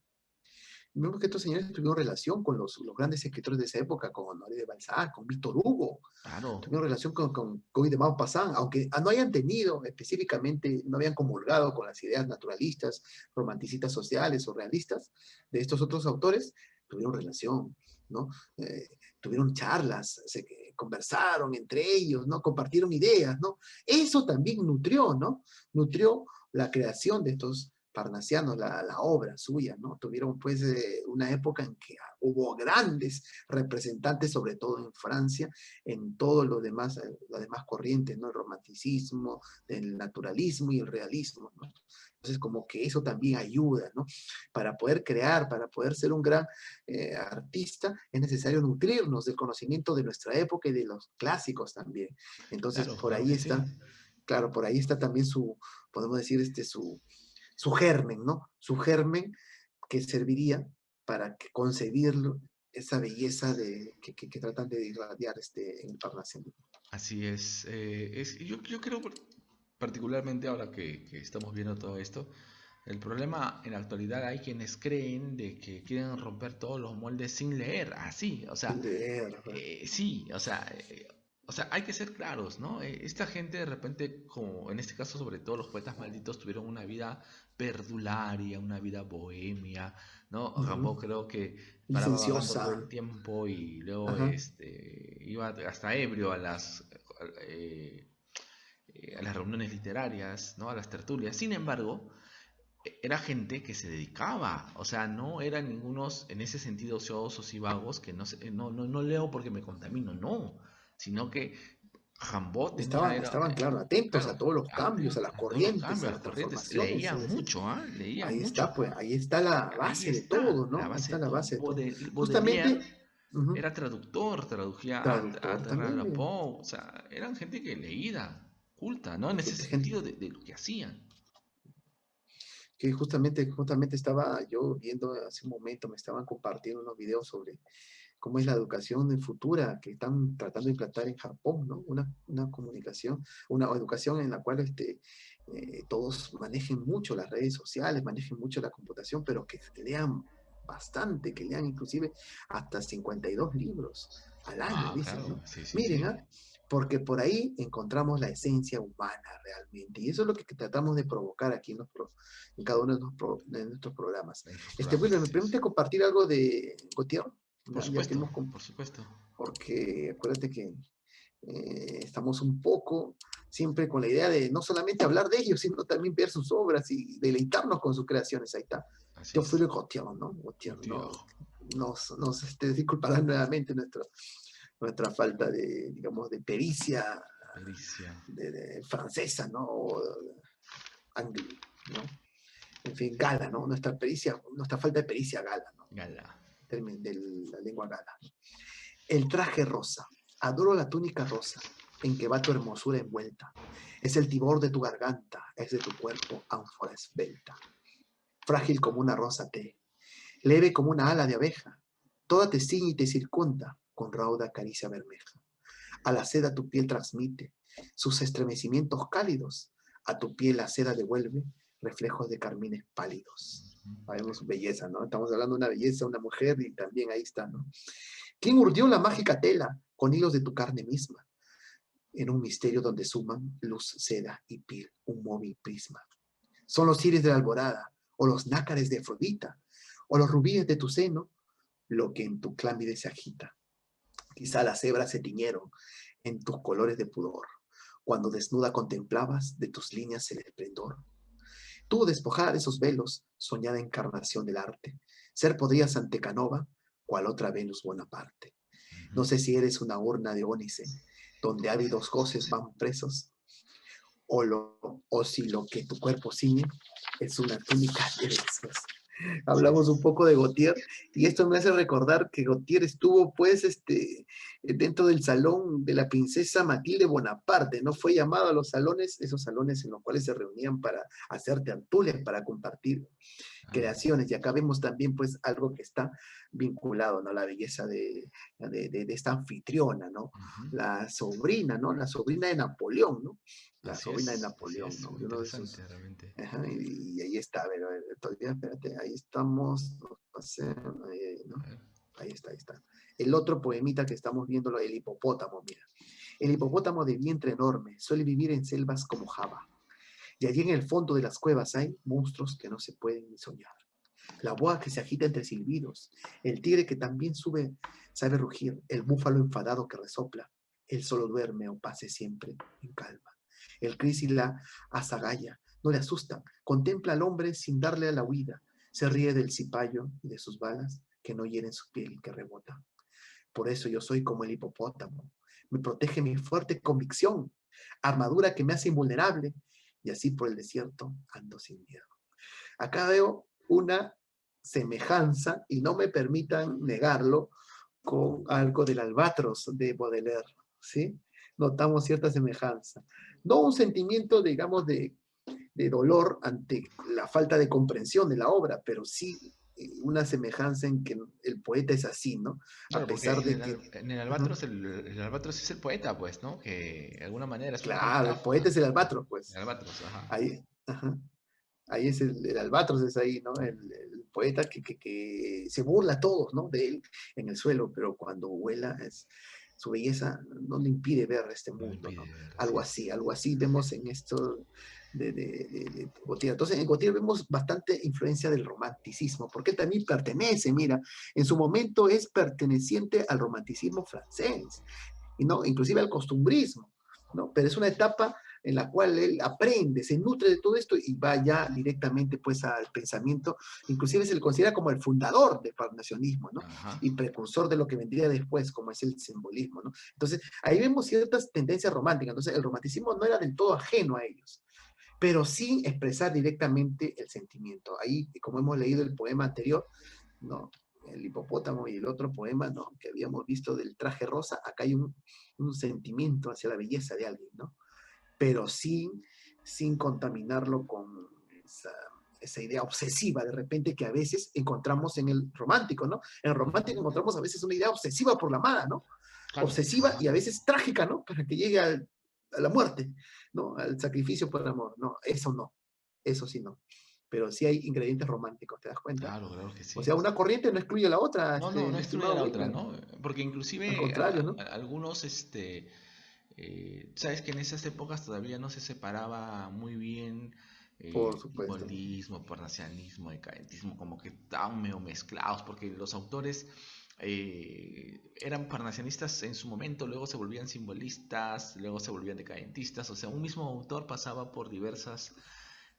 vemos que estos señores tuvieron relación con los grandes escritores de esa época, con Honoré de Balzac, con Víctor Hugo, Claro, tuvieron relación con Guy de Maupassant, aunque no hayan tenido específicamente, no habían comulgado con las ideas naturalistas, romanticistas sociales o realistas de estos otros autores, tuvieron relación, ¿no? Tuvieron charlas, conversaron entre ellos, ¿no? Compartieron ideas, ¿no? Eso también nutrió, ¿no? Nutrió la creación de estos parnasianos, la obra suya, ¿no? Tuvieron pues una época en que hubo grandes representantes, sobre todo en Francia, en todos los demás, las demás corrientes, ¿no? El romanticismo, el naturalismo y el realismo, ¿no? Entonces, como que eso también ayuda, ¿no? Para poder crear, para poder ser un gran artista, es necesario nutrirnos del conocimiento de nuestra época y de los clásicos también. Entonces, claro, por claro ahí que sí. está, claro, por ahí está también su, podemos decir, su germen, ¿no? Su germen que serviría para que concebirlo, esa belleza que tratan de irradiar en el Parnaso. Así es. Yo creo particularmente ahora que estamos viendo todo esto, el problema en la actualidad hay quienes creen de que quieren romper todos los moldes sin leer, así, o sea, Leer, sí, o sea, hay que ser claros, ¿no? Esta gente de repente, como en este caso sobre todo los poetas malditos, tuvieron una vida perdularia, una vida bohemia, ¿no? Rambo creo que paraba vagando todo el licenciosa. tiempo y luego Ajá. iba hasta ebrio eh, a las reuniones literarias, ¿no? A las tertulias. Sin embargo, era gente que se dedicaba, o sea, no eran ningunos en ese sentido ociosos y vagos que no leo porque me contamino, no, sino que Jambó tenía, Estaban, claro, atentos claro, a todos los cambios, a las a todos los corrientes, a cambios, las las corrientes, transformaciones. leía Es decir, mucho, ¿ah? Leía ahí mucho, está, pues, ahí está la ahí base de todo, está, la ¿no? Ahí base está de la todo. base de todo. Baudelaire Justamente, ujú, era traductor, traducía a traductor Edgar Allan también. Poe, o sea, eran gente que leída, culta, ¿no? En ese Gente sentido de lo que hacían. que justamente estaba yo viendo hace un momento, me estaban compartiendo unos videos sobre cómo es la educación en futura que están tratando de implantar en Japón, ¿no? Una comunicación, una educación en la cual todos manejen mucho las redes sociales, manejen mucho la computación, pero que lean bastante, que lean inclusive hasta 52 libros al año, Ah, dicen, claro, ¿no? sí, sí, Miren, sí. ¿ah? Porque por ahí encontramos la esencia humana realmente. Y eso es lo que tratamos de provocar aquí en cada uno de nuestros programas. En sus programas, William, ¿me así es. permite compartir algo de Gautier? Por Ya que supuesto, hemos, por supuesto. porque acuérdate que estamos un poco siempre con la idea de no solamente hablar de ellos, sino también ver sus obras y deleitarnos con sus creaciones. Ahí está. Así es. Teófilo Gautier, ¿no? Gautier, Gautier. nos disculparán nuevamente nuestra falta de, digamos, de pericia Pericia. de francesa, ¿no? O ¿no? En fin, gala, ¿no? Nuestra pericia, nuestra falta de pericia gala, ¿no? Gala. De la lengua gala. El traje rosa. Adoro la túnica rosa en que va tu hermosura envuelta. Es el tibor de tu garganta, es de tu cuerpo ánfora esbelta. Frágil como una rosa té, leve como una ala de abeja. Toda te ciñe y te circunda con rauda caricia bermeja. A la seda tu piel transmite sus estremecimientos cálidos. A tu piel la seda devuelve reflejos de carmines pálidos. Sabemos belleza, ¿no? Estamos hablando de una belleza, una mujer y también ahí está, ¿no? ¿Quién urdió la mágica tela con hilos de tu carne misma? En un misterio donde suman luz, seda y piel, un móvil prisma. Son los iris de la alborada, o los nácares de Afrodita, o los rubíes de tu seno, lo que en tu clámide se agita. Quizá las hebras se tiñeron en tus colores de pudor, cuando desnuda contemplabas de tus líneas el esplendor. Tú, despojada de esos velos, soñada encarnación del arte, ser podrías ante Canova, cual otra Venus Bonaparte. No sé si eres una urna de ónice, donde ávidos goces van presos, o si lo que tu cuerpo ciñe es una túnica de besos. Sí, Hablamos un poco de Gautier y esto me hace recordar que Gautier estuvo pues dentro del salón de la princesa Matilde Bonaparte, ¿no? Fue llamado a los salones, esos salones en los cuales se reunían para hacer tertulias, para compartir creaciones. Y acá vemos también pues algo que está vinculado, ¿no? La belleza de esta anfitriona, ¿no? Ujú. La sobrina, ¿no? La sobrina de Napoleón, ¿no? La sobrina de Así Napoleón, es, ¿no? muy De uno de esos. interesante realmente. Ajá, y ahí está, a ver, todavía, espérate, ahí estamos, nos pasé, A ¿no? ver. Ahí está, ahí está. El otro poemita que estamos viendo, el hipopótamo, mira. El hipopótamo de vientre enorme suele vivir en selvas como Java. Y allí en el fondo de las cuevas hay monstruos que no se pueden ni soñar. La boa que se agita entre silbidos, el tigre que también sube, sabe rugir, el búfalo enfadado que resopla. Él solo duerme o pase siempre en calma. El cris y la azagaya no le asustan, contempla al hombre sin darle a la huida, se ríe del cipayo y de sus balas que no hieren su piel y que rebota. Por eso yo soy como el hipopótamo. Me protege mi fuerte convicción, armadura que me hace invulnerable, y así por el desierto ando sin miedo. Acá veo una semejanza, y no me permitan negarlo, con algo del albatros de Baudelaire, ¿sí? Notamos cierta semejanza. No un sentimiento, digamos, de dolor ante la falta de comprensión de la obra, pero sí una semejanza en que el poeta es así, ¿no? A Claro, porque pesar de que, en el uh-huh, Albatros, el Albatros es el poeta, pues, ¿no? Que de alguna manera es una claro, el metáfora. poeta es el albatros, El pues. Albatros, ajá. Ahí, uh-huh, ahí es el albatros, es ahí, ¿no? El poeta que se burla a todos, ¿no? De él en el suelo, pero cuando vuela, su belleza no le impide ver este No me mundo, ¿no? impide ver, así es. Algo así vemos en esto de Gautier. Entonces, en Gautier vemos bastante influencia del romanticismo, porque él también pertenece, mira, en su momento es perteneciente al romanticismo francés, y no, inclusive al costumbrismo, ¿no? Pero es una etapa en la cual él aprende, se nutre de todo esto y va ya directamente pues al pensamiento, inclusive se le considera como el fundador del parnacionismo, ¿no? Ajá. Y precursor de lo que vendría después, como es el simbolismo, ¿no? Entonces, ahí vemos ciertas tendencias románticas, entonces el romanticismo no era del todo ajeno a ellos, pero sí expresar directamente el sentimiento. Ahí, como hemos leído el poema anterior, ¿no? El hipopótamo y el otro poema, ¿no? Que habíamos visto del traje rosa, acá hay un sentimiento hacia la belleza de alguien, ¿no? Pero sin contaminarlo con esa idea obsesiva de repente que a veces encontramos en el romántico, ¿no? En el romántico encontramos a veces una idea obsesiva por la amada, ¿no? Claro. Obsesiva Ajá. y a veces trágica, ¿no? Para que llegue a la muerte, ¿no? Al sacrificio por el amor. No, eso no. Eso sí no. Pero sí hay ingredientes románticos, ¿te das cuenta? Claro, claro que O sí. sea, una corriente no excluye la otra, No, no, no mi destruye estimado la otra, Wilmer. ¿no? Porque Al inclusive contrario, ¿no? algunos, sabes que en esas épocas todavía no se separaba muy bien Por supuesto. simbolismo, parnasianismo, decadentismo, como que estaban medio mezclados, porque los autores eran parnasianistas en su momento, luego se volvían simbolistas, luego se volvían decadentistas, o sea, un mismo autor pasaba por diversas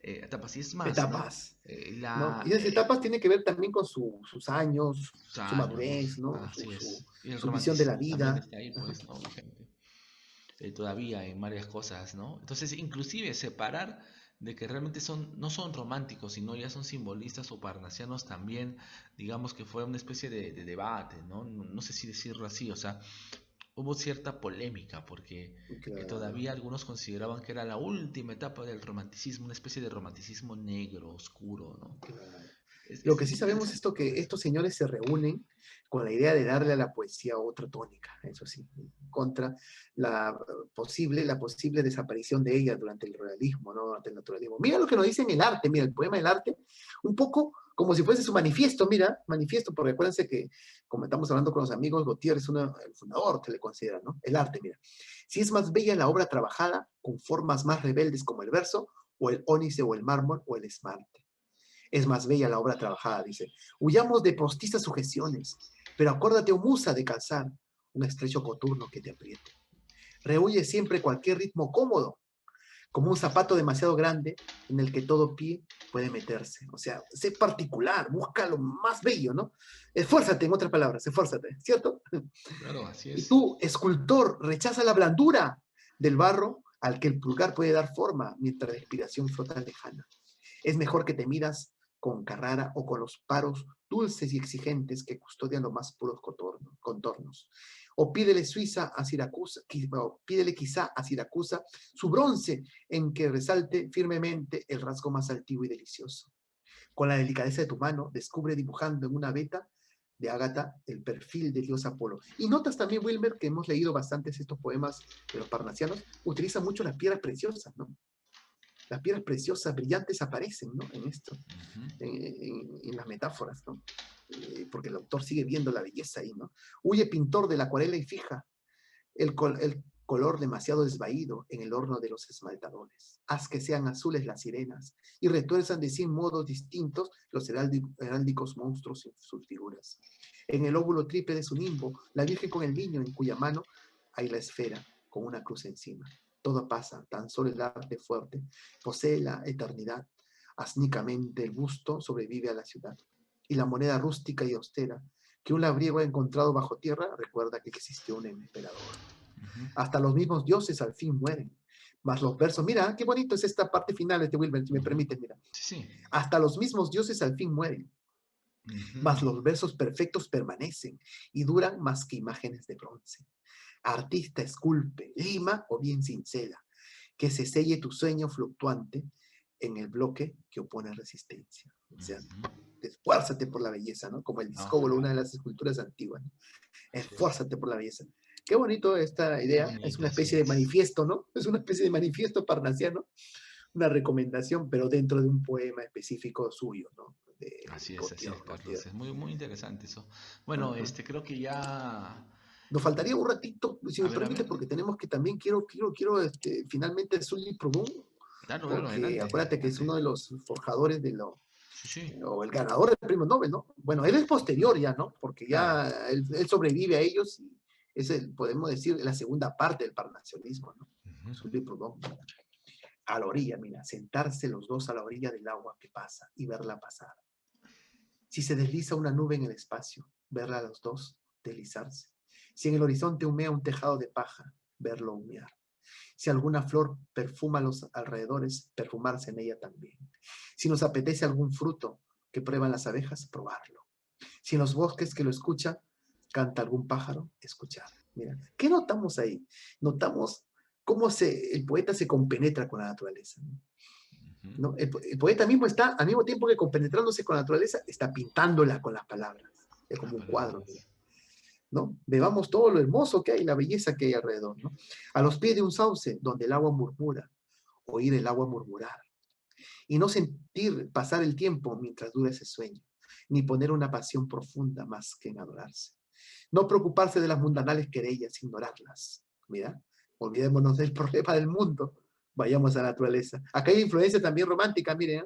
etapas, y es más, ¿no? Etapas, Eh, ¿no? la, Y esas eh, etapas tienen que ver también con sus años, sus su madurez, años, ¿no? así es. Y el Su visión de la romanticismo también vida. está ahí, Ajá. pues, ¿no? Vigente. Todavía en varias cosas, ¿no? Entonces, inclusive separar de que realmente no son románticos, sino ya son simbolistas o parnasianos también, digamos que fue una especie de debate, ¿no? No sé si decirlo así, o sea, hubo cierta polémica porque Claro, todavía algunos consideraban que era la última etapa del romanticismo, una especie de romanticismo negro, oscuro, ¿no? claro. Es, Lo es, que es sí sabemos es interesante esto, todo que eso. estos señores se reúnen con la idea de darle a la poesía otra tónica, eso sí, contra la posible desaparición de ella durante el realismo, ¿no? Durante el naturalismo. Mira lo que nos dice en el arte, mira, el poema del arte, un poco como si fuese su manifiesto, mira, manifiesto, porque acuérdense que, como estamos hablando con los amigos, Gautier es el fundador, se le considera, ¿no? El arte, mira. Si es más bella la obra trabajada con formas más rebeldes como el verso, o el ónice, o el mármol, o el esmalte. Es más bella la obra trabajada, dice. Huyamos de postizas sujeciones, pero acuérdate, oh musa, de calzar un estrecho coturno que te apriete. Rehuye siempre cualquier ritmo cómodo, como un zapato demasiado grande en el que todo pie puede meterse. O sea, sé particular, busca lo más bello, ¿no? Esfuérzate, en otras palabras, esfuérzate, ¿cierto? Claro, así Y es. tú, escultor, rechaza la blandura del barro al que el pulgar puede dar forma mientras la inspiración flota lejana. Es mejor que te midas con Carrara o con los paros dulces y exigentes que custodian los más puros contornos. O pídele Suiza a Siracusa, o pídele quizá a Siracusa su bronce en que resalte firmemente el rasgo más altivo y delicioso. Con la delicadeza de tu mano, descubre dibujando en una veta de Ágata el perfil del dios Apolo. Y notas también, Wilmer, que hemos leído bastantes estos poemas de los parnasianos, utiliza mucho las piedras preciosas, ¿no? Las piedras preciosas, brillantes aparecen, ¿no? En esto, Ujú. en las metáforas, ¿no? Porque el autor sigue viendo la belleza ahí, ¿no? Huye pintor de la acuarela y fija el color demasiado desvaído en el horno de los esmaltadores. Haz que sean azules las sirenas y retuerzan de 100 modos distintos los heráldicos monstruos y sus figuras. En el óvulo triple de su nimbo, la Virgen con el niño en cuya mano hay la esfera con una cruz encima. Todo pasa, tan solo el arte fuerte posee la eternidad. Asnícamente el busto sobrevive a la ciudad. Y la moneda rústica y austera que un labriego ha encontrado bajo tierra recuerda que existió un emperador. Ujú. Hasta los mismos dioses al fin mueren. Mas los versos, mira, qué bonito es esta parte final de Wilber, si me Ujú. permiten, mira. Sí, sí. Hasta los mismos dioses al fin mueren, mas Ujú. los versos perfectos permanecen y duran más que imágenes de bronce. Artista esculpe, lima o bien cincela, que se selle tu sueño fluctuante en el bloque que opone resistencia. O sea, Ujú. esfuérzate por la belleza, ¿no? Como el No, discóbolo, una de las esculturas antiguas, ¿no? sí. Esfuérzate por la belleza. Qué bonito esta Qué idea, es bonito, una así especie de es. manifiesto, ¿no? Es una especie de manifiesto parnasiano, una recomendación, pero dentro de un poema específico suyo, ¿no? De Así Gautier, es, Gautier. Carlos. Es muy, muy interesante eso. Bueno, Ajá. creo que ya. Nos faltaría un ratito, si A me ver, a permite, ver. porque tenemos que también quiero finalmente Sully Proudhon, Claro, claro, porque adelante, acuérdate que es adelante. uno de los forjadores de lo, Sí, sí. o el ganador del premio Nobel, ¿no? Bueno, él es posterior ya, ¿no? Porque Claro. ya él sobrevive a ellos y es, podemos decir, la segunda parte del parnacionismo, ¿no? Ujú. Sully Proudhon. A la orilla, mira, sentarse los dos a la orilla del agua que pasa y verla pasar. Si se desliza una nube en el espacio, verla a los dos deslizarse. Si en el horizonte humea un tejado de paja, verlo humear. Si alguna flor perfuma los alrededores, perfumarse en ella también. Si nos apetece algún fruto que prueban las abejas, probarlo. Si en los bosques que lo escucha, canta algún pájaro, escuchar. Mira, ¿qué notamos ahí? Notamos cómo el poeta se compenetra con la naturaleza, ¿no? Ujú. ¿No? El poeta mismo está, al mismo tiempo que compenetrándose con la naturaleza, está pintándola con las palabras. Es Las como un cuadro, mira. palabras. ¿No? Bebamos todo lo hermoso que hay, la belleza que hay alrededor, ¿no? A los pies de un sauce donde el agua murmura, oír el agua murmurar, y no sentir pasar el tiempo mientras dura ese sueño, ni poner una pasión profunda más que en adorarse. No preocuparse de las mundanales querellas, ignorarlas. Mira, olvidémonos del problema del mundo, vayamos a la naturaleza. Acá hay influencia también romántica, miren,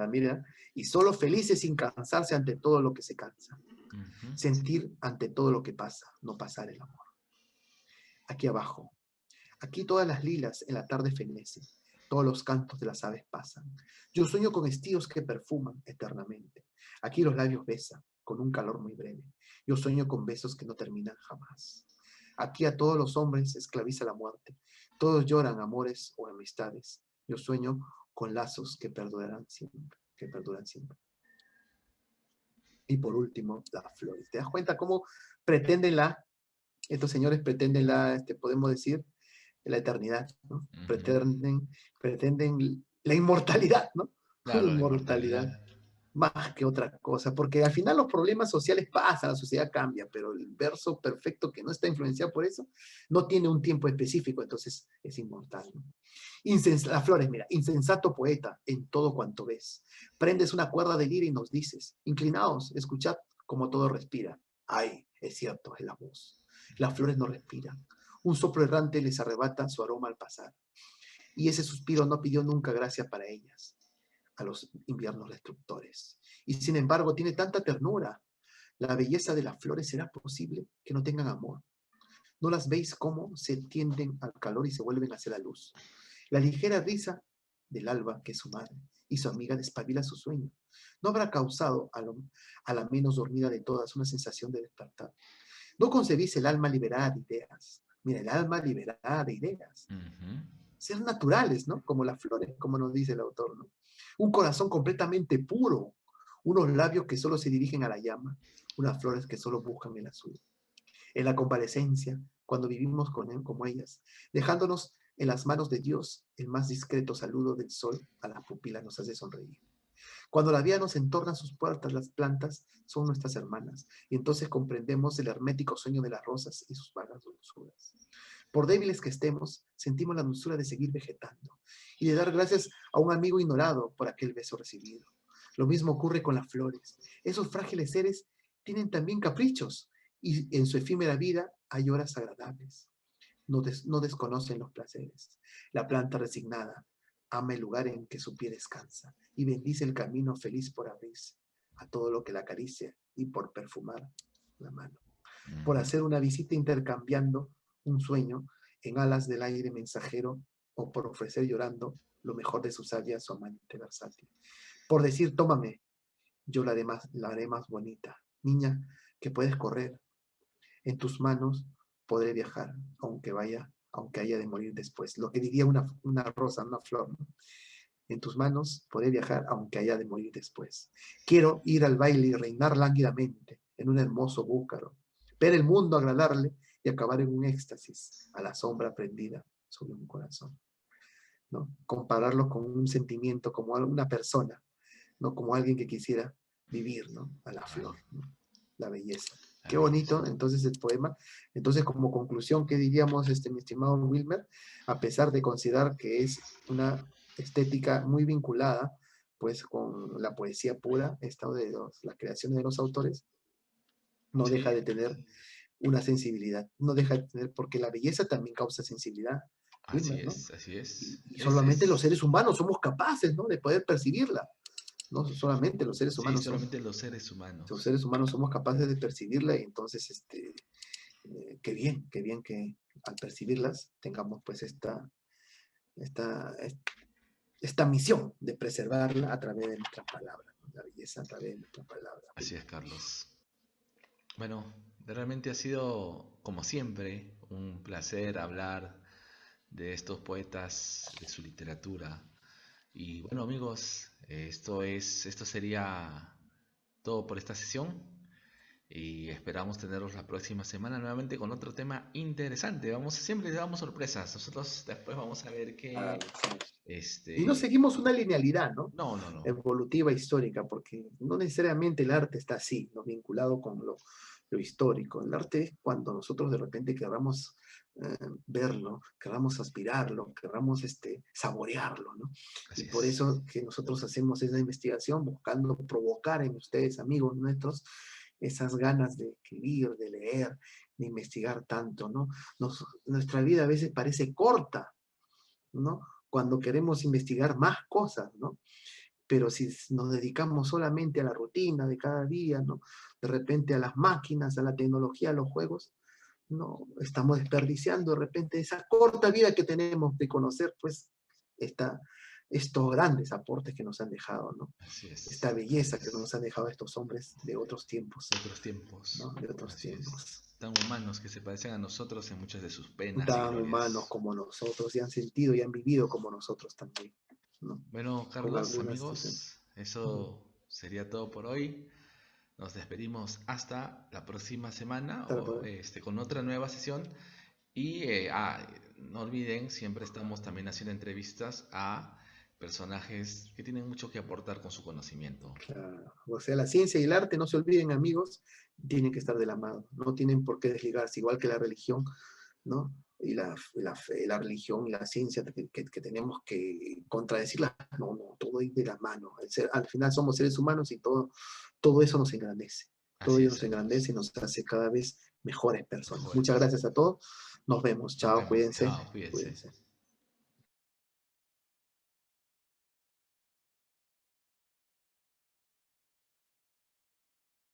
mira, y solo felices sin cansarse ante todo lo que se cansa. Ujú. Sentir ante todo lo que pasa, no pasar el amor. Aquí abajo, aquí todas las lilas en la tarde fenecen, todos los cantos de las aves pasan. Yo sueño con estíos que perfuman eternamente. Aquí los labios besan con un calor muy breve. Yo sueño con besos que no terminan jamás. Aquí a todos los hombres esclaviza la muerte. Todos lloran amores o amistades. Yo sueño con lazos que perdurarán siempre, que perduran siempre. Y por último, las flores. ¿Te das cuenta cómo pretenden estos señores pretenden podemos decir, la eternidad, ¿no? Ujú. Pretenden la inmortalidad, ¿no? La Claro, la inmortalidad, inmortalidad. más que otra cosa, porque al final los problemas sociales pasan, la sociedad cambia, pero el verso perfecto que no está influenciado por eso, no tiene un tiempo específico, entonces es inmortal, ¿no? Las flores, mira, insensato poeta, en todo cuanto ves. Prendes una cuerda de lira y nos dices, inclinaos, escuchad como todo respira. Ay, es cierto, es la voz. Las flores no respiran. Un soplo errante les arrebata su aroma al pasar. Y ese suspiro no pidió nunca gracia para ellas, a los inviernos destructores. Y sin embargo, tiene tanta ternura. La belleza de las flores será posible que no tengan amor. ¿No las veis cómo se tienden al calor y se vuelven hacia la luz? La ligera risa del alba, que es su madre, y su amiga despabila su sueño. ¿No habrá causado a la menos dormida de todas una sensación de despertar? ¿No concebís el alma liberada de ideas? Mira, el alma liberada de ideas. Ujú. Ser naturales, ¿no? Como las flores, como nos dice el autor, ¿no? Un corazón completamente puro, unos labios que solo se dirigen a la llama, unas flores que solo buscan el azul. En la convalecencia, cuando vivimos con él como ellas, dejándonos en las manos de Dios, el más discreto saludo del sol a las pupilas nos hace sonreír. Cuando la vida nos entorna sus puertas, las plantas son nuestras hermanas, y entonces comprendemos el hermético sueño de las rosas y sus vagas dulzuras. Por débiles que estemos, sentimos la dulzura de seguir vegetando y de dar gracias a un amigo ignorado por aquel beso recibido. Lo mismo ocurre con las flores. Esos frágiles seres tienen también caprichos y en su efímera vida hay horas agradables. No desconocen los placeres. La planta resignada ama el lugar en que su pie descansa y bendice el camino feliz por abrirse a todo lo que la acaricia y por perfumar la mano. Por hacer una visita intercambiando un sueño en alas del aire mensajero o por ofrecer llorando lo mejor de su savia a su amante versátil. Por decir, tómame, yo la haré más bonita. Niña, que puedes correr. En tus manos podré viajar, aunque haya de morir después. Lo que diría una rosa, una flor, ¿no? En tus manos podré viajar, aunque haya de morir después. Quiero ir al baile y reinar lánguidamente en un hermoso búcaro, ver el mundo agradarle y acabar en un éxtasis a la sombra prendida sobre un corazón, ¿no? Compararlo con un sentimiento, como una persona, ¿no? Como alguien que quisiera vivir, ¿no? A la flor, ¿no? La belleza. Qué bonito, entonces, el poema. Entonces, como conclusión, ¿qué diríamos, mi estimado Wilmer? A pesar de considerar que es una estética muy vinculada, pues, con la poesía pura, la creación de los autores, no deja de tener una sensibilidad, no deja de tener, porque la belleza también causa sensibilidad, Wilmer, ¿no? Así es. Y solamente los seres humanos somos capaces, ¿no? De poder percibirla. No solamente los seres humanos solamente los seres humanos. Los seres humanos somos capaces de percibirla y entonces, qué bien que al percibirlas tengamos pues esta misión de preservarla a través de nuestras palabras, ¿no? La belleza a través de nuestras palabras. Así es, Carlos. Bueno, realmente ha sido, como siempre, un placer hablar de estos poetas, de su literatura. Y bueno, amigos, esto sería todo por esta sesión. Y esperamos tenerlos la próxima semana nuevamente con otro tema interesante. Siempre les damos sorpresas. Nosotros después vamos a ver qué. Y no seguimos una linealidad, ¿no? No. Evolutiva, histórica, porque no necesariamente el arte está así, ¿no? Vinculado con lo histórico. El arte es cuando nosotros de repente queramos verlo, queramos aspirarlo, queramos saborearlo, ¿no? Así y por es. eso que nosotros hacemos esa investigación, buscando provocar en ustedes, amigos nuestros, esas ganas de escribir, de leer, de investigar tanto, ¿no? Nuestra vida a veces parece corta, ¿no? Cuando queremos investigar más cosas, ¿no? Pero si nos dedicamos solamente a la rutina de cada día, ¿no? De repente a las máquinas, a la tecnología, a los juegos, no, estamos desperdiciando de repente esa corta vida que tenemos de conocer, pues, estos grandes aportes que nos han dejado, ¿no? Así es. Esta belleza que nos han dejado estos hombres de otros tiempos. De otros tiempos. ¿No? De otros tiempos. Tan humanos que se parecen a nosotros en muchas de sus penas y Tan glorias. humanos como nosotros, y han sentido y han vivido como nosotros también, ¿no? Bueno, Carlos, amigos, eso sería todo por hoy. Nos despedimos hasta la próxima semana con otra nueva sesión. Y no olviden, siempre estamos también haciendo entrevistas a personajes que tienen mucho que aportar con su conocimiento. Claro. O sea, la ciencia y el arte, no se olviden, amigos, tienen que estar de la mano, no tienen por qué desligarse, igual que la religión, ¿no? Y la fe, la religión y la ciencia que tenemos que contradecirlas, no, todo es de la mano. Al final somos seres humanos y todo eso nos engrandece. Todo ello nos engrandece y nos hace cada vez mejores personas. Muchas gracias a todos. Nos vemos. Chao, cuídense. Chao, cuídense.